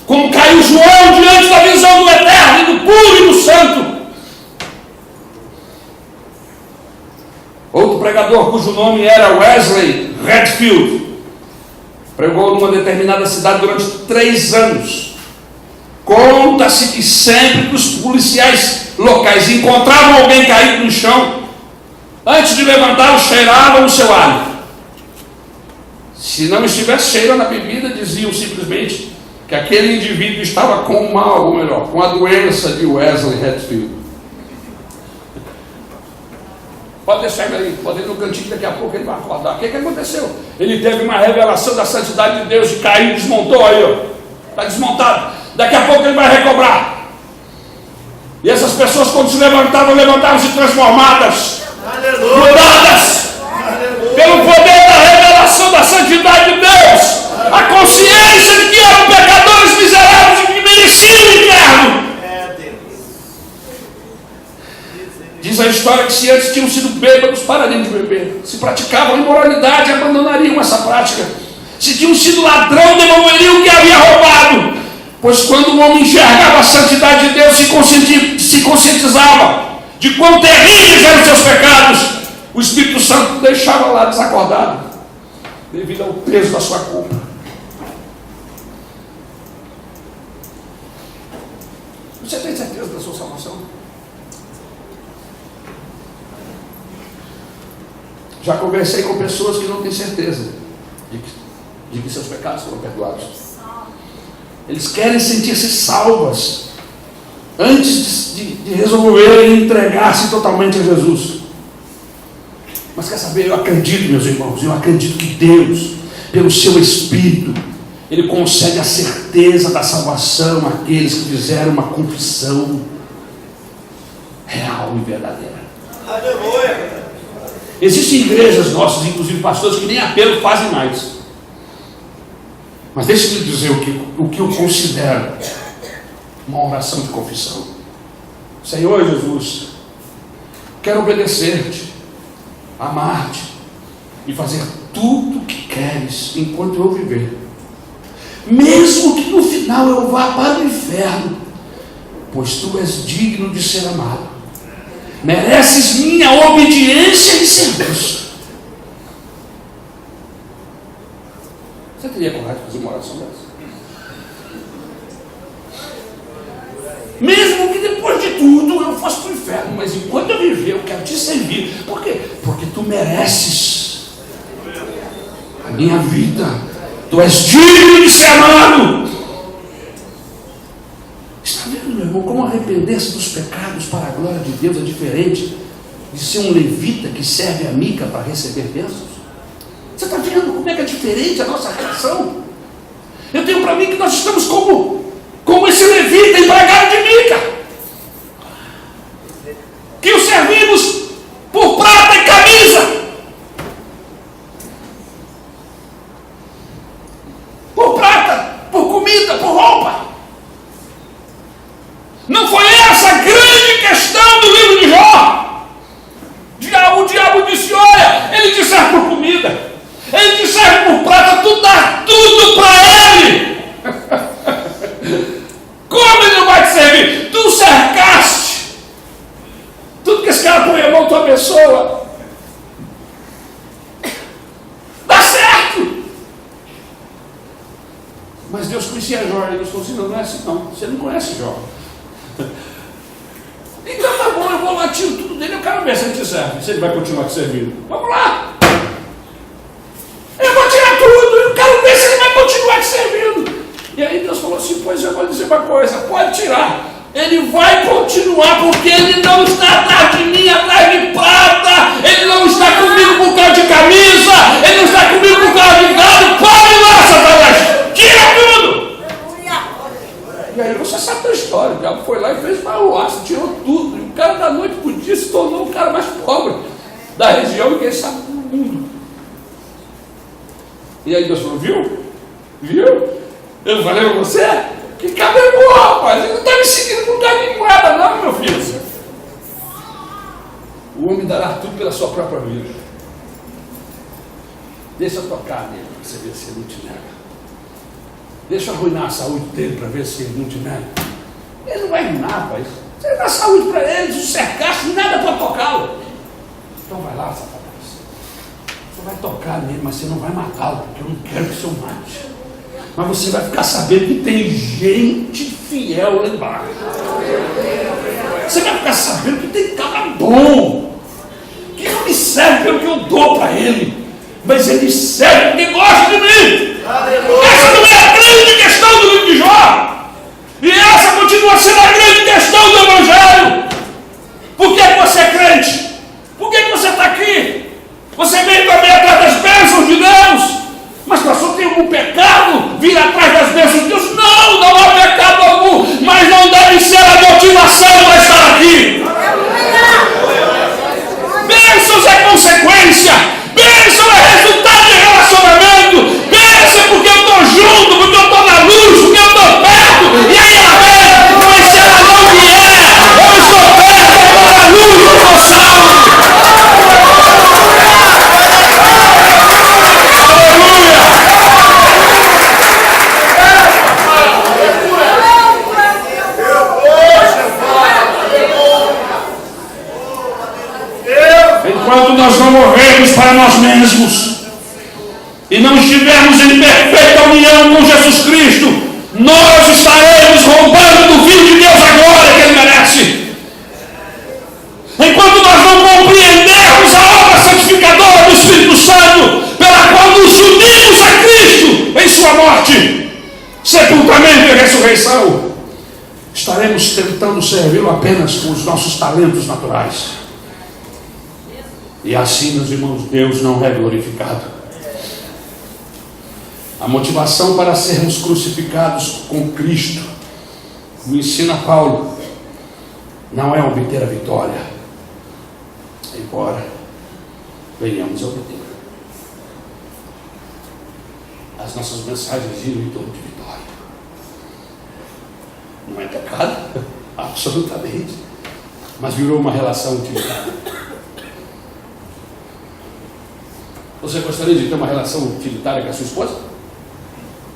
Como caiu João diante da visão do Eterno, e do puro e do santo. Outro pregador, cujo nome era Wesley Redfield, pregou numa determinada cidade durante 3 anos. Conta-se que sempre que os policiais locais encontravam alguém caído no chão, antes de levantá-lo, cheiravam o seu hálito. Se não estivesse cheirando a bebida, diziam simplesmente que aquele indivíduo estava com o mal, ou melhor, com a doença de Wesley Redfield. Pode deixar ele aí, pode ir no cantinho, daqui a pouco ele vai acordar. O que aconteceu? Ele teve uma revelação da santidade de Deus e caiu, desmontou aí, ó. Está desmontado. Daqui a pouco ele vai recobrar. E essas pessoas, quando se levantavam, levantavam-se transformadas, mudadas, pelo poder da revelação da santidade de Deus, a consciência de que eram pecadores miseráveis e que mereciam o inferno. Diz a história que se antes tinham sido bêbados, parariam de beber. Se praticavam imoralidade, abandonariam essa prática. Se tinham sido ladrão, devolveriam o que havia roubado. Pois quando o homem enxergava a santidade de Deus, se conscientizava de quão terríveis eram seus pecados, o Espírito Santo o deixava lá desacordado, devido ao peso da sua culpa. Você tem certeza da sua salvação? Já conversei com pessoas que não têm certeza de que seus pecados foram perdoados. Eles querem sentir-se salvas antes de resolverem entregar-se totalmente a Jesus. Mas quer saber, eu acredito, meus irmãos, eu acredito que Deus, pelo seu Espírito, Ele concede a certeza da salvação àqueles que fizeram uma confissão real e verdadeira. Aleluia! Existem igrejas nossas, inclusive pastores, que nem apelo fazem mais. Mas deixe-me dizer o que eu considero uma oração de confissão. Senhor Jesus, quero obedecer-te, amar-te e fazer tudo o que queres enquanto eu viver. Mesmo que no final eu vá para o inferno, pois tu és digno de ser amado. Mereces minha obediência e serviço. Você teria coragem de fazer uma oração dessa? Mesmo que depois de tudo eu fosse para o inferno, mas enquanto eu viver, eu quero te servir. Por quê? Porque tu mereces a minha vida. Tu és digno de ser amado. Está vendo, meu irmão, como arrepender-se dos pecados para a glória de Deus é diferente de ser um levita que serve a Mica para receber bênçãos? Você está vendo como é que é diferente a nossa reação? Eu tenho para mim que nós estamos como esse levita empregado de Mica, que o servimos por prata e camisa, por prata, por comida, por roupa. Não foi essa a grande questão do livro de Jó. O diabo disse, olha, ele te serve por comida, ele te serve por prata, tu dá tudo para ele. Como ele não vai te servir? Tu cercaste. Tudo que esse cara põe a mão, tu abençoa. Dá certo. Mas Deus conhecia Jó, e Deus falou assim, não é assim não, você não conhece Jó. Então tá bom, eu vou lá, tiro tudo dele, eu quero ver se ele te serve, se ele vai continuar te servindo. Vamos lá! Eu vou tirar tudo, eu quero ver se ele vai continuar te servindo. E aí Deus falou assim, pois eu vou dizer uma coisa, pode tirar. Ele vai continuar, porque ele não está atrás de mim, atrás de prata. Ele não está comigo por causa de camisa, ele não está comigo por causa de gado. Pode lá, Satanás, tira tudo! E aí Deus falou, viu? Eu falei pra você? Que cabelo, rapaz, ele não está me seguindo com caminho de moeda não, meu filho. O homem dará tudo pela sua própria vida. Deixa eu tocar nele para você ver se ele não te nega. Deixa eu arruinar a saúde dele para ver se ele não te nega. Ele não vai arruinar, rapaz. Você dá saúde para ele, se cercasse, nada para tocá-lo. Então vai lá, Satanás. Você vai tocar nele, mas você não vai matá-lo, porque eu não quero que o senhor mate. Mas você vai ficar sabendo que tem gente fiel lá embaixo. Você vai ficar sabendo que tem cara bom, que não me serve pelo que eu dou para ele, mas ele serve porque gosta de mim. Essa não é a grande questão do livro de Jó. E essa continua sendo a grande questão do Evangelho. Por que você é crente? Por que você está aqui? Você veio também atrás das bênçãos de Deus. Mas pastor, tem algum pecado vir atrás das bênçãos de Deus? Não, não há pecado algum. Mas não deve ser a motivação para estar aqui. Bênçãos é consequência. Bênção é resultado de relacionamento. Bênção é porque eu estou junto, porque eu estou na luz, porque eu estou perto. E aí ela vem, mas se ela não vier, eu estou perto, eu estou na luz, eu estou salvo. Enquanto nós não morrermos para nós mesmos e não estivermos em perfeita união com Jesus Cristo, nós estaremos roubando do Filho de Deus a glória que Ele merece. Enquanto nós não compreendermos a obra santificadora do Espírito Santo, pela qual nos unimos a Cristo em sua morte, sepultamento e ressurreição, estaremos tentando servi-lo apenas com os nossos talentos naturais. E assim, meus irmãos, Deus não é glorificado. A motivação para sermos crucificados com Cristo, como ensina Paulo, não é obter a vitória, embora venhamos a obter. As nossas mensagens giram em torno de vitória. Não é pecado, absolutamente, mas virou uma relação utilitária. Você gostaria de ter uma relação utilitária com a sua esposa?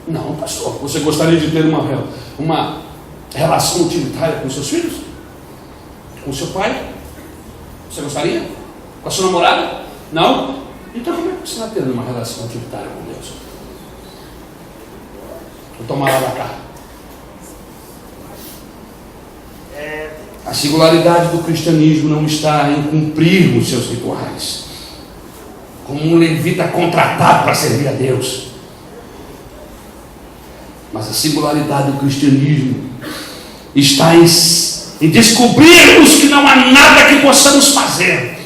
Não, pastor. Você gostaria de ter uma relação utilitária com seus filhos? Com seu pai? Você gostaria? Com a sua namorada? Não? Então como é que você está tendo uma relação utilitária com Deus? Vou tomar lá da cá. A singularidade do cristianismo não está em cumprirmos seus rituais, como um levita contratado para servir a Deus. Mas a singularidade do cristianismo está em descobrirmos que não há nada que possamos fazer,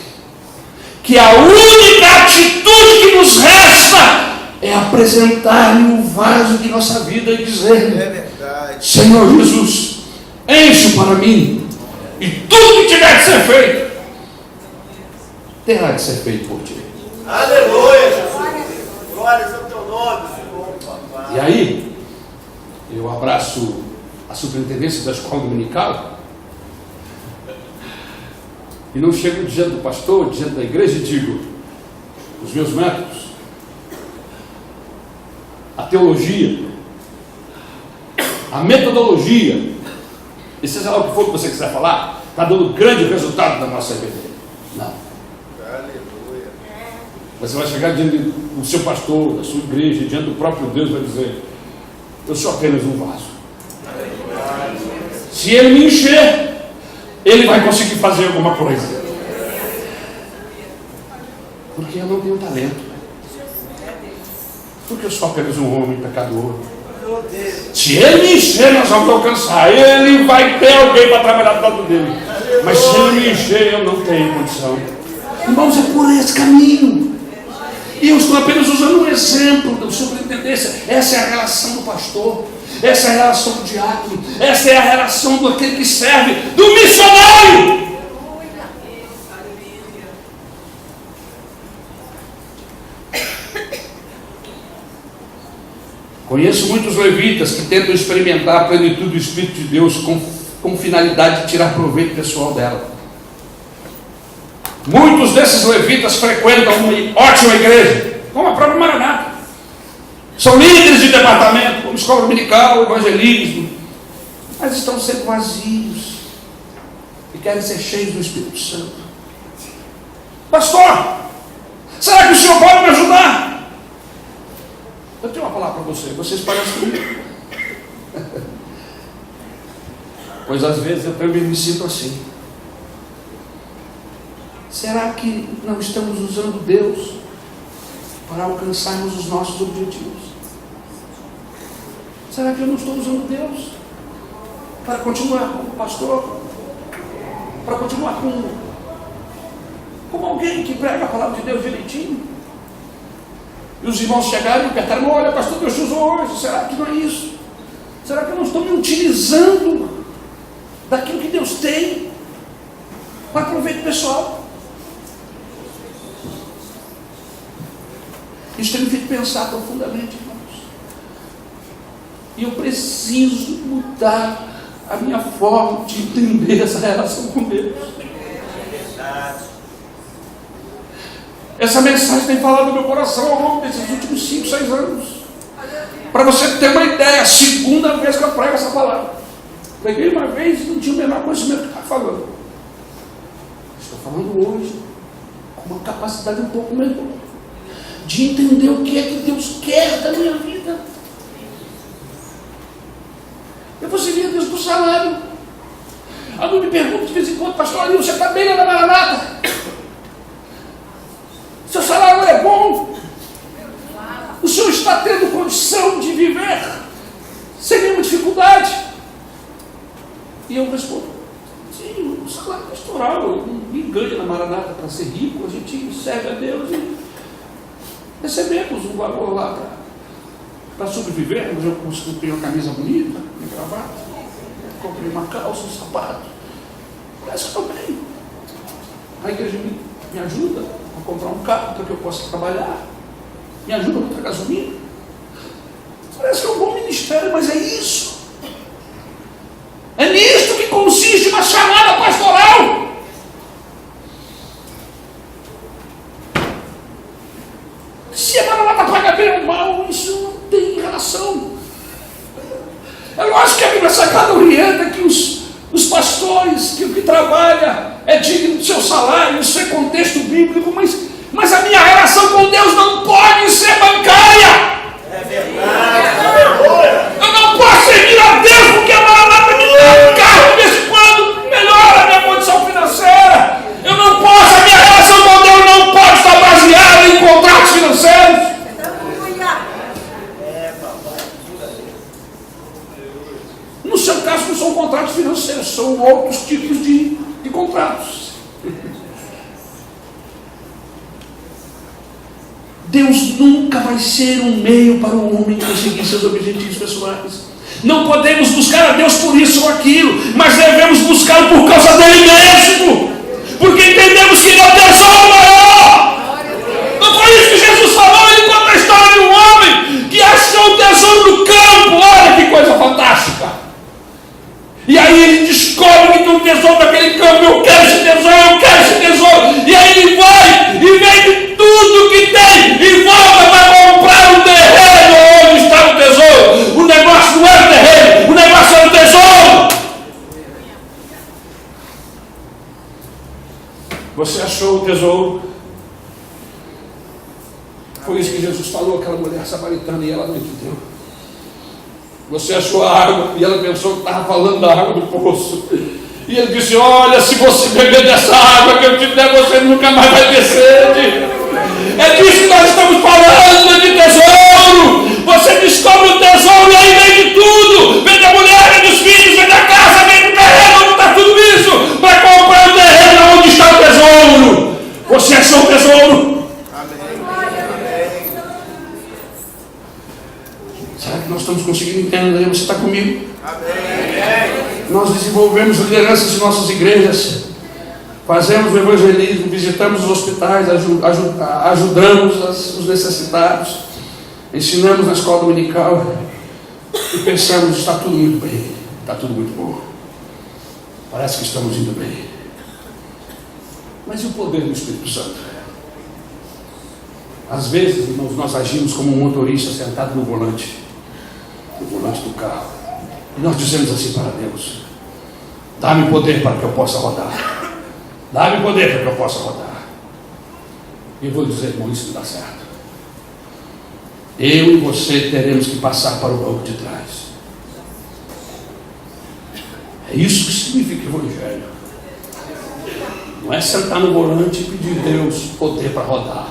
que a única atitude que nos resta é apresentar-lhe o vaso de nossa vida e dizer: Senhor Jesus, enche para mim, e tudo que tiver de ser feito terá de ser feito por ti. Aleluia, Jesus. Glórias ao teu nome, Senhor, papai. E aí, eu abraço a superintendência da escola dominical e não chego diante do pastor, diante da igreja e digo: os meus métodos, a teologia, a metodologia, e seja lá o que for que você quiser falar, está dando grande resultado na nossa vida. Não. Você vai chegar diante do seu pastor, da sua igreja, diante do próprio Deus, e vai dizer: eu sou apenas um vaso. Se Ele me encher, Ele vai conseguir fazer alguma coisa. Porque eu não tenho talento. Porque eu sou apenas um homem pecador. Se Ele me encher, nós vamos alcançar. Ele vai ter alguém para trabalhar do lado dele. Mas se Ele me encher, eu não tenho condição. Irmãos, é por esse caminho. E eu estou apenas usando um exemplo da superintendência. Essa é a relação do pastor, essa é a relação do diácono, essa é a relação do aquele que serve, do missionário. Conheço muitos levitas que tentam experimentar a plenitude do Espírito de Deus com finalidade de tirar proveito pessoal dela. Muitos desses levitas frequentam uma ótima igreja, como a própria Maranata. São líderes de departamento, como escola dominical, evangelismo, mas estão sempre vazios e querem ser cheios do Espírito Santo. Pastor, será que o senhor pode me ajudar? Eu tenho uma palavra para vocês parecem comigo. Pois às vezes eu também me sinto assim. Será que não estamos usando Deus para alcançarmos os nossos objetivos? Será que eu não estou usando Deus para continuar como pastor? Para continuar como alguém que prega a palavra de Deus direitinho? E os irmãos chegaram e apertaram a mão: olha, pastor, Deus te usou hoje. Será que não é isso? Será que eu não estou me utilizando daquilo que Deus tem para proveito pessoal? Isso tem me feito pensar profundamente, irmãos. E eu preciso mudar a minha forma de entender essa relação com Deus. Essa mensagem tem falado no meu coração ao longo desses últimos 5, 6 anos. Para você ter uma ideia, a segunda vez que eu prego essa palavra. Preguei uma vez e não tinha o menor conhecimento do que estava falando. Estou falando hoje com uma capacidade um pouco melhor de entender o que é que Deus quer da minha vida. Eu vou servir a Deus por salário. Alguém me pergunta de vez em quando: pastor Alinho, você está bem lá na Maranata? Seu salário é bom? O senhor está tendo condição de viver sem nenhuma dificuldade? E eu respondo: sim, o salário é pastoral. Ninguém ganha na Maranata para ser rico. A gente serve a Deus e recebemos um valor lá para sobrevivermos. Eu comprei uma camisa bonita, uma gravata, comprei uma calça, um sapato. Parece que estou bem. A igreja me ajuda a comprar um carro para que eu possa trabalhar, me ajuda a botar gasolina. Parece que é um bom ministério, mas é isso. É nisto que consiste uma chamada pastoral. Se a Maranata paga bem ou mal, isso não tem relação. É lógico que a Bíblia Sagrada orienta que os pastores, que o que trabalha é digno do seu salário, isso é contexto bíblico, mas a minha relação com Deus não pode ser bancária. É verdade. Eu não posso servir a Deus porque a Maranata me dá um carro de vez em quando, melhora a minha condição financeira. Eu não posso, a minha relação com Deus não pode estar baseada em contratos financeiros. No seu caso, não são contratos financeiros, são outros tipos de contratos. Deus nunca vai ser um meio para o homem conseguir seus objetivos pessoais. Não podemos buscar a Deus por isso ou aquilo, mas devemos buscá-lo por causa dele mesmo, porque entendemos que ele é o tesouro maior. Não foi isso que Jesus falou? Ele conta a história de um homem que achou o tesouro no campo. Olha que coisa fantástica. E aí ele descobre que tem um tesouro naquele campo. Eu quero esse tesouro, eu quero esse tesouro. E aí ele vai e vende tudo que tem e volta para comprar um terreno onde está o tesouro. O negócio não era o terreno, o negócio era o tesouro. Você achou o tesouro? Foi isso que Jesus falou àquela mulher samaritana e ela não entendeu. Você achou a água e ela pensou que estava falando da água do poço. E ele disse: olha, se você beber dessa água que eu te der, você nunca mais vai ter sede. É disso que nós estamos falando, de tesouro. Você descobre o tesouro e aí vende tudo. Vende a mulher, vende os filhos, vende a casa, vende o terreno, onde está tudo isso, para comprar o terreno onde está o tesouro. Você achou o tesouro? Será que nós estamos conseguindo entender? Você está comigo? Amém. Nós desenvolvemos lideranças em nossas igrejas, fazemos o evangelismo, visitamos os hospitais, ajudamos os necessitados. ensinamos na escola dominical e pensamos, está tudo muito bem, está tudo muito bom. Parece que estamos indo bem. Mas e o poder do Espírito Santo? Às vezes, irmãos, nós agimos como um motorista sentado no volante do carro. E nós dizemos assim para Deus: dá-me poder para que eu possa rodar. Dá-me poder para que eu possa rodar. E eu vou dizer, irmão, isso não dá certo. Eu e você teremos que passar para o banco de trás. É isso que significa evangelho. Não é sentar no volante e pedir a Deus poder para rodar,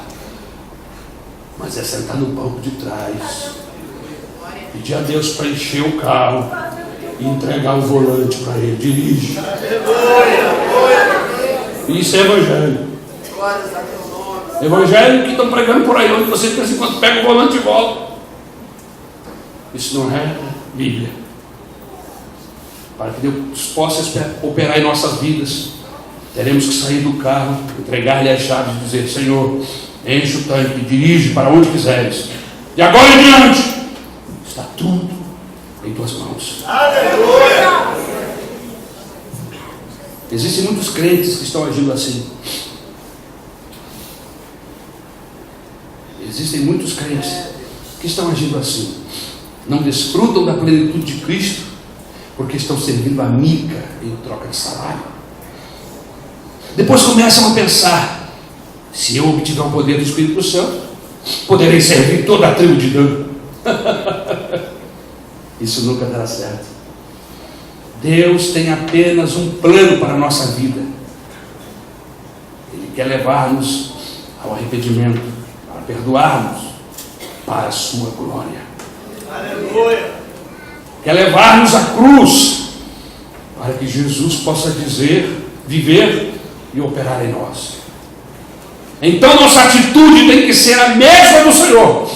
mas é sentar no banco de trás, pedir a Deus para encher o carro e entregar o volante para Ele. Dirige. Isso é evangelho. Evangelho que estão pregando por aí, onde você de vez em quando pega o volante e volta. Isso não é Bíblia. Para que Deus possa operar em nossas vidas, teremos que sair do carro, entregar-lhe as chaves e dizer: Senhor, enche o tanque, dirige para onde quiseres. E agora em diante, está tudo em tuas mãos. Aleluia! Existem muitos crentes que estão agindo assim. Existem muitos crentes que estão agindo assim. Não desfrutam da plenitude de Cristo, porque estão servindo a mica em troca de salário. Depois começam a pensar: se eu obtiver o poder do Espírito Santo, poderei servir toda a tribo de Dan. Isso nunca dará certo. Deus tem apenas um plano para a nossa vida. Ele quer levar-nos ao arrependimento, para perdoar-nos, para a sua glória. Aleluia! Quer levar-nos à cruz, para que Jesus possa viver e operar em nós. Então nossa atitude tem que ser a mesma do Senhor.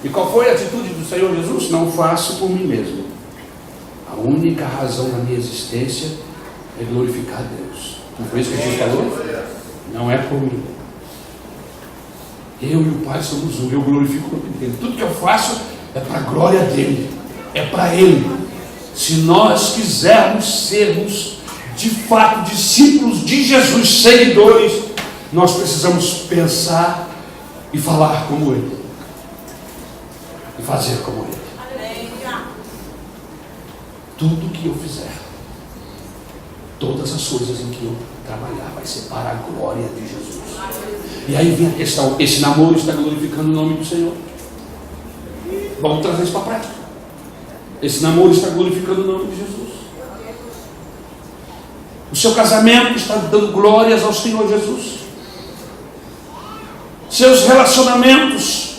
E qual foi a atitude do Senhor Jesus? Não faço por mim mesmo. A única razão da minha existência é glorificar a Deus. Não foi isso que Jesus falou? Não é por mim. Eu e o Pai somos um. Eu glorifico o nome dele. Tudo que eu faço é para a glória dele. É para Ele. Se nós quisermos sermos de fato discípulos de Jesus, seguidores, nós precisamos pensar e falar como Ele, e fazer como Ele. Tudo que eu fizer, todas as coisas em que eu trabalhar, vai ser para a glória de Jesus. E aí vem a questão: esse namoro está glorificando o nome do Senhor? Vamos trazer isso para a prática. Esse namoro está glorificando o nome de Jesus? O seu casamento está dando glórias ao Senhor Jesus? Seus relacionamentos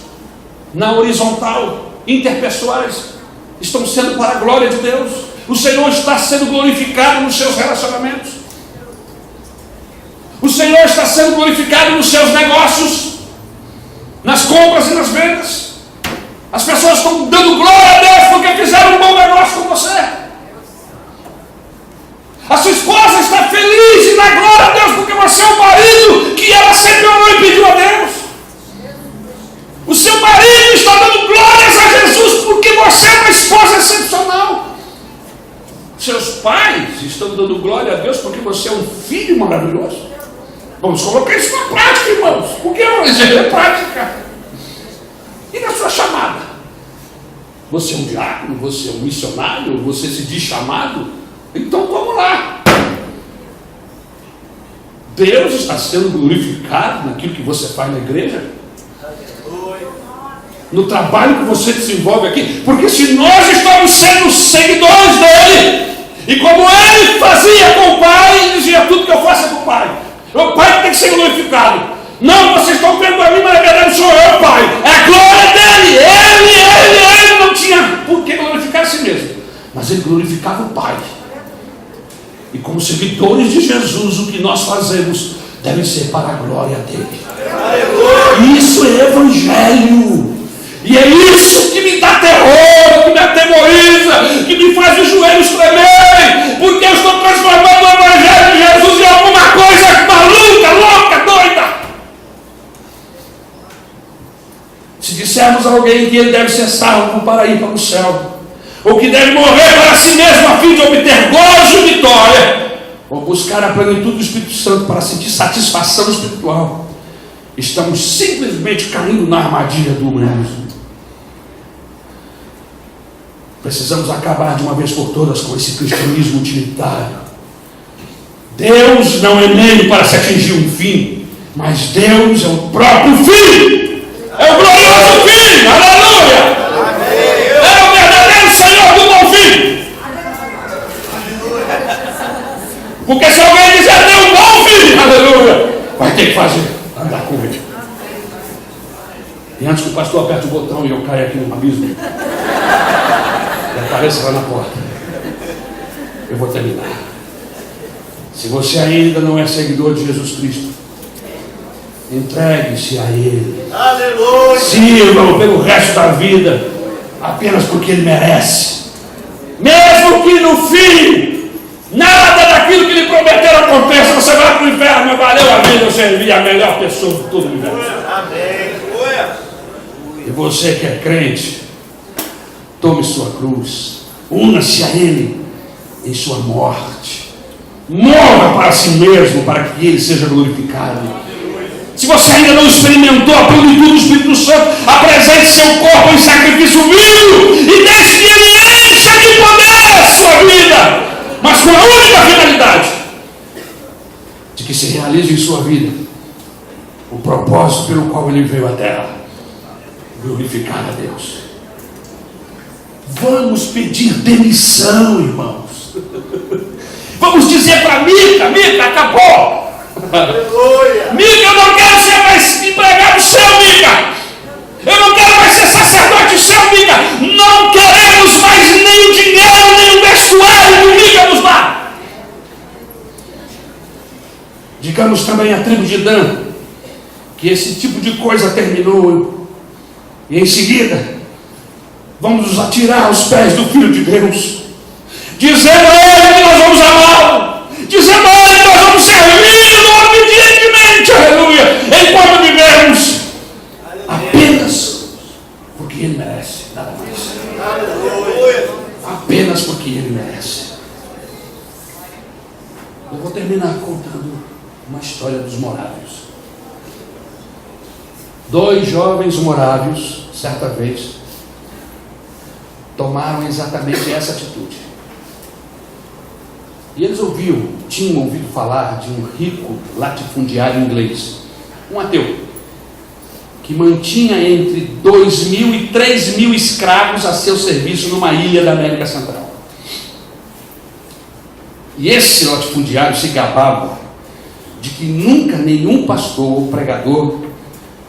na horizontal, interpessoais, estão sendo para a glória de Deus? O Senhor está sendo glorificado nos seus relacionamentos? O Senhor está sendo glorificado nos seus negócios, nas compras e nas vendas? As pessoas estão dando glória a Deus porque fizeram um bom negócio com você? A sua esposa está feliz e dá glória a Deus porque você é o marido que ela sempre orou e pediu a Deus? O seu marido está dando glórias a Jesus porque você é uma esposa excepcional? Seus pais estão dando glória a Deus porque você é um filho maravilhoso? Vamos colocar isso na prática, irmãos, porque o evangelho é prática. E na sua chamada? Você é um diácono, você é um missionário, você se diz chamado? Então vamos lá. Deus está sendo glorificado naquilo que você faz na igreja? No trabalho que você desenvolve aqui? Porque se nós estamos sendo seguidores dele, e como ele fazia com o Pai, ele dizia: tudo que eu faço é com o Pai. O Pai tem que ser glorificado. Não, vocês estão vendo a mim, mas na verdade sou eu, Pai. É a glória dele. Ele não tinha por que glorificar a si mesmo, mas ele glorificava o Pai. E como seguidores de Jesus, o que nós fazemos deve ser para a glória dele. Isso é evangelho. E é isso que me dá terror, que me atemoriza, que me faz os joelhos tremerem, porque eu estou transformando o evangelho de Jesus em alguma coisa maluca, louca, doida. Se dissermos a alguém que ele deve ser salvo para ir para o céu, ou que deve morrer para si mesmo a fim de obter gozo e vitória, ou buscar a plenitude do Espírito Santo para sentir satisfação espiritual, estamos simplesmente caindo na armadilha do humanismo. Precisamos acabar de uma vez por todas com esse cristianismo utilitário. Deus não é meio para se atingir um fim, mas Deus é o próprio fim. É o glorioso fim. Aleluia! É o verdadeiro Senhor do bom fim. Porque se alguém quiser ter um bom fim, aleluia, vai ter que fazer, andar com ele. E antes que o pastor aperte o botão e eu caia aqui no abismo e apareça lá na porta, eu vou terminar. Se você ainda não é seguidor de Jesus Cristo, entregue-se a Ele. Aleluia! Sirva-o pelo resto da vida, apenas porque Ele merece. Mesmo que no fim, nada daquilo que lhe prometeram aconteça, você vai para o inferno, mas valeu a vida, eu servi a melhor pessoa de todo o universo. Amém! E você que é crente, tome sua cruz, una-se a Ele em sua morte. Morra para si mesmo, para que Ele seja glorificado. Se você ainda não experimentou a plenitude do Espírito Santo, apresente seu corpo em sacrifício vivo e deixe que Ele encha de poder a sua vida, mas com a única finalidade de que se realize em sua vida o propósito pelo qual Ele veio à terra: glorificar a Deus. Vamos pedir demissão, irmãos. Vamos dizer para Mica, acabou. Aleluia! Mica, eu não quero ser mais empregado seu, Mica. Eu não quero mais ser sacerdote seu, Mica. Não queremos mais nem o dinheiro, nem o vestuário que Mica nos dá. Digamos também à tribo de Dan que esse tipo de coisa terminou, e em seguida vamos nos atirar aos pés do Filho de Deus, dizendo a Ele que nós vamos amá-lo, dizendo a Ele que nós vamos servir-lo obedientemente, aleluia, enquanto vivemos, apenas porque Ele merece, nada mais. Aleluia! Apenas porque Ele merece. Eu vou terminar contando uma história dos morávios. 2 jovens morávios, certa vez, tomaram exatamente essa atitude. E eles tinham ouvido falar de um rico latifundiário inglês, um ateu, que mantinha entre 2.000 e 3.000 escravos a seu serviço numa ilha da América Central. E esse latifundiário se gabava de que nunca nenhum pastor ou pregador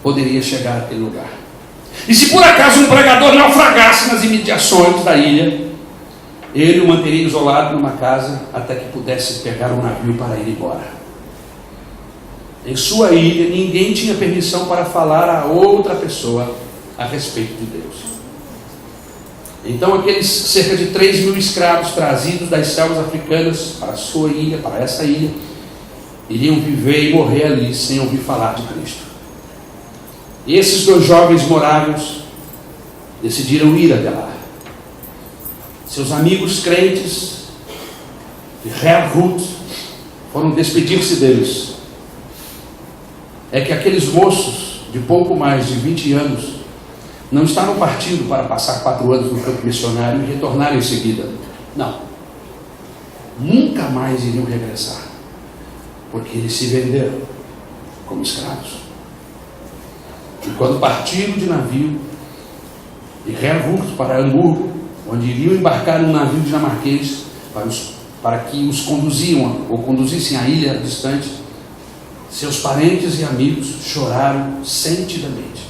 poderia chegar àquele lugar. E se por acaso um pregador naufragasse nas imediações da ilha, ele o manteria isolado numa casa até que pudesse pegar um navio para ir embora. Em sua ilha, ninguém tinha permissão para falar a outra pessoa a respeito de Deus. Então aqueles cerca de 3.000 escravos trazidos das selvas africanas para a sua ilha, para essa ilha, iriam viver e morrer ali sem ouvir falar de Cristo. E esses 2 jovens morávios decidiram ir até lá. Seus amigos crentes de Herrut foram despedir-se deles. É que aqueles moços de pouco mais de 20 anos não estavam partindo para passar 4 anos no campo missionário e retornar em seguida. Não. Nunca mais iriam regressar, porque eles se venderam como escravos. E quando partiram de navio de Herrut para Hamburgo, onde iriam embarcar num navio dinamarquês para que os conduzissem à ilha distante, seus parentes e amigos choraram sentidamente,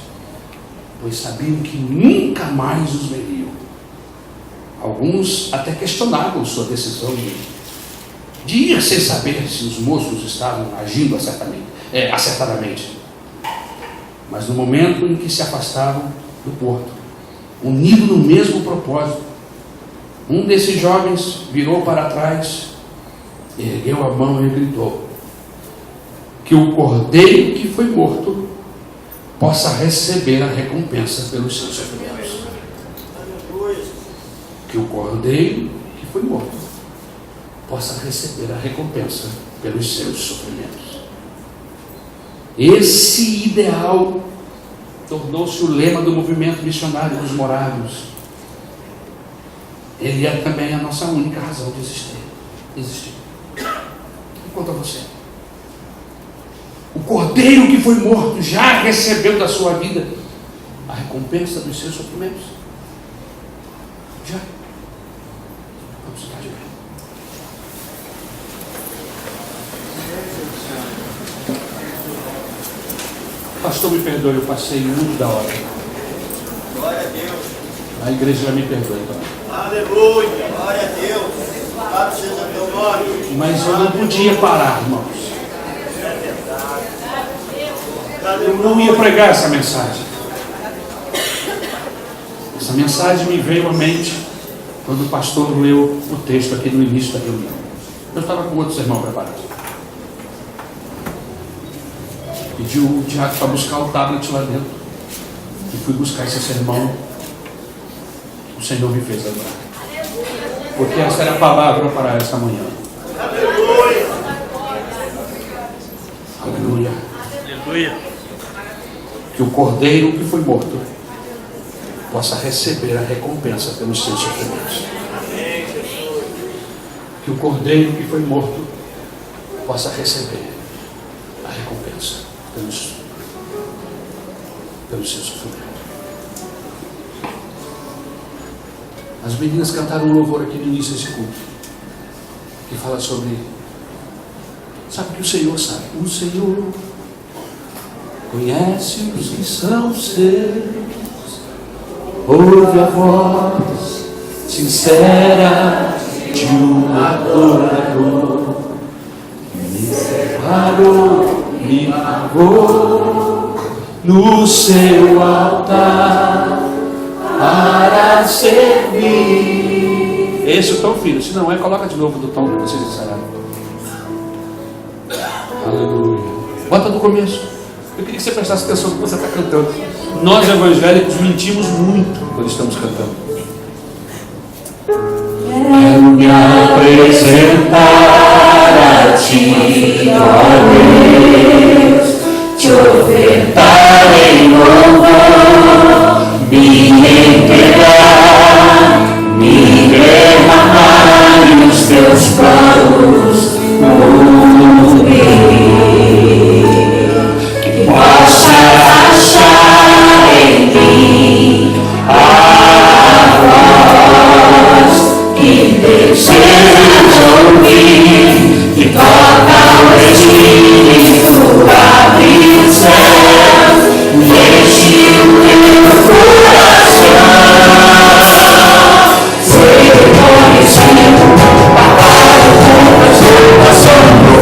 pois sabiam que nunca mais os veriam. Alguns até questionavam sua decisão de ir sem saber se os moços estavam agindo acertadamente. Mas no momento em que se afastavam do porto, unido no mesmo propósito, um desses jovens virou para trás, ergueu a mão e gritou que o cordeiro que foi morto possa receber a recompensa pelos seus sofrimentos. Que o cordeiro que foi morto possa receber a recompensa pelos seus sofrimentos. Esse ideal tornou-se o lema do movimento missionário dos morávios. Ele é também a nossa única razão de existir. Quanto a você, o cordeiro que foi morto já recebeu da sua vida a recompensa dos seus sofrimentos? Já. Vamos ficar de pé. Pastor, me perdoe, eu passei muito da hora. Glória a Deus. A igreja já me perdoe também. Aleluia. Glória a Deus. Louvado seja teu nome. Mas eu não podia parar, irmãos. Eu não ia pregar essa mensagem. Essa mensagem me veio à mente quando o pastor leu o texto aqui no início da reunião. Eu estava com outro sermão preparado. Pedi o Tiago para buscar o tablet lá dentro. E fui buscar esse sermão. O Senhor me fez lembrar. Porque essa era a palavra para esta manhã. Aleluia. Aleluia. Aleluia. Que o cordeiro que foi morto possa receber a recompensa pelos seus sofrimentos. Que o cordeiro que foi morto possa receber a recompensa pelos seus sofrimentos. As meninas cantaram um louvor aqui no início desse culto, que fala sobre, sabe o que o Senhor sabe? O Senhor conhece os que são seus, ouve a voz sincera de um adorador, me separou, me pagou no seu altar para servir. Esse é o tom, filho. Se não é, coloca de novo do tom que vocês ensaiaram. Aleluia. Bota do começo. Eu queria que você prestasse atenção no que você está cantando. Nós evangélicos mentimos muito quando estamos cantando. Quero me apresentar a ti, ó Deus, te ofertar em louvor, me entregar, me derramar e os teus planos cumprir. Que possa achar em mim a voz que deseja ouvir, que toca o Espírito, abre o céu, enche o teu coração. Ser reconhecido, papai, com a salvação do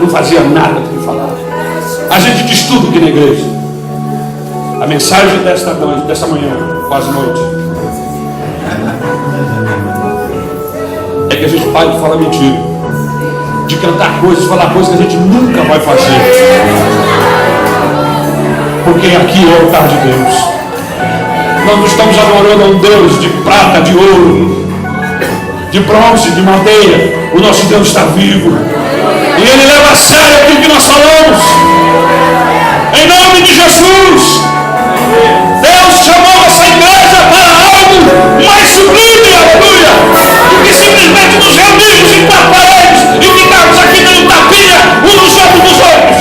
não fazia nada do que falava. A gente diz tudo aqui na igreja. A mensagem desta manhã, quase noite, é que a gente para de falar mentira. de cantar coisas, falar coisas que a gente nunca vai fazer. Porque aqui é o altar de Deus. Nós não estamos adorando a um Deus de prata, de ouro, de bronze, de madeira. O nosso Deus está vivo. E Ele leva a sério aquilo que nós falamos. Em nome de Jesus. Deus chamou essa igreja para algo mais sublime, aleluia, do que simplesmente nos reunirmos em quatro paredes e ficarmos aqui dando tapinha uns nos ombros dos outros.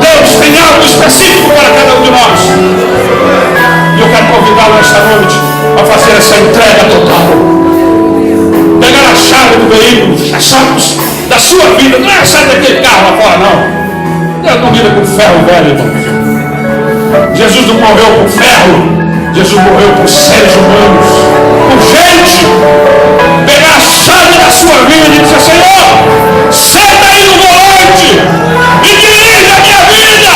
Deus tem algo específico para cada um de nós. E eu quero convidá-lo esta noite a fazer essa entrega total. Pegar a chave do veículo, as chaves da sua vida. Não é a chave daquele carro lá fora, não. Deus não lida com ferro velho, irmão. Jesus não morreu por ferro. Jesus morreu por seres humanos, por gente. Pegar a chave da sua vida e dizer: Senhor, senta aí no volante e dirige a minha vida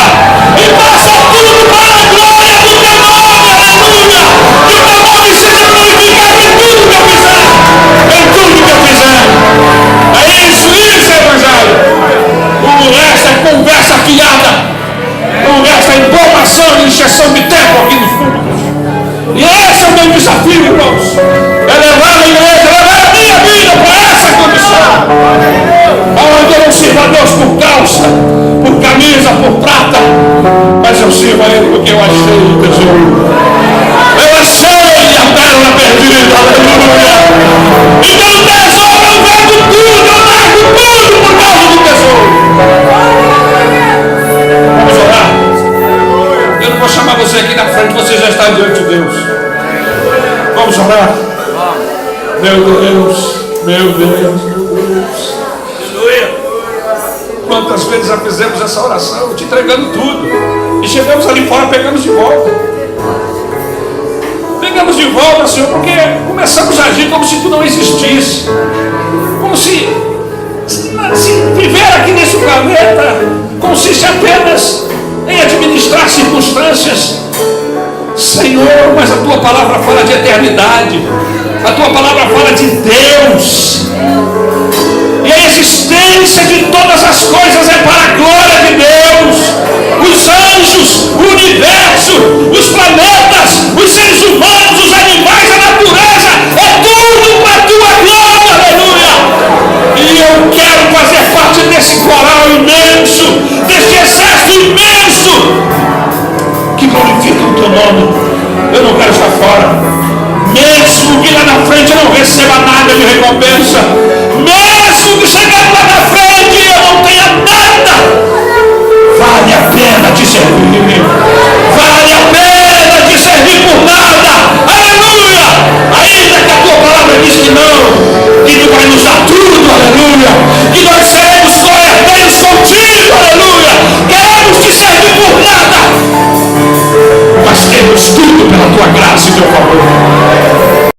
e faça tudo para a glória do teu nome, aleluia. Que o teu nome seja glorificado em tudo que eu fizer, em tudo que eu fizer. É isso é evangelho. O resto é conversa fiada. O resto é informação e injeção de tempo aqui nos públicos. E esse é o meu desafio, irmãos. É levar a igreja, levar a minha vida para essa condição. Onde eu não sirvo a Deus por calça, por camisa, por prata, mas eu sirvo a Ele porque eu achei o tesouro. Eu achei a pérola perdida, aleluia. Então o tesouro eu vendo tudo, eu largo tudo por causa do tesouro. Vamos orar. Eu não vou chamar você aqui na frente, você já está diante de Deus. Vamos orar. Meu Deus, meu Deus, meu Deus. Quantas vezes já fizemos essa oração, te entregando tudo, e chegamos ali fora, pegamos de volta. Pegamos de volta, Senhor, porque começamos a agir como se tu não existisse. Como se viver aqui nesse planeta consiste apenas em administrar circunstâncias. Senhor, mas a tua palavra fala de eternidade, a tua palavra fala de Deus, e a existência de todas as coisas é para a glória de Deus. Os anjos, o universo, os planetas, os seres humanos, os animais, a natureza, é tudo para a tua glória, aleluia. E eu quero fazer parte desse coral imenso, desse exército imenso que glorifica o teu nome. Eu não quero estar fora, mesmo que lá na frente eu não receba nada de recompensa.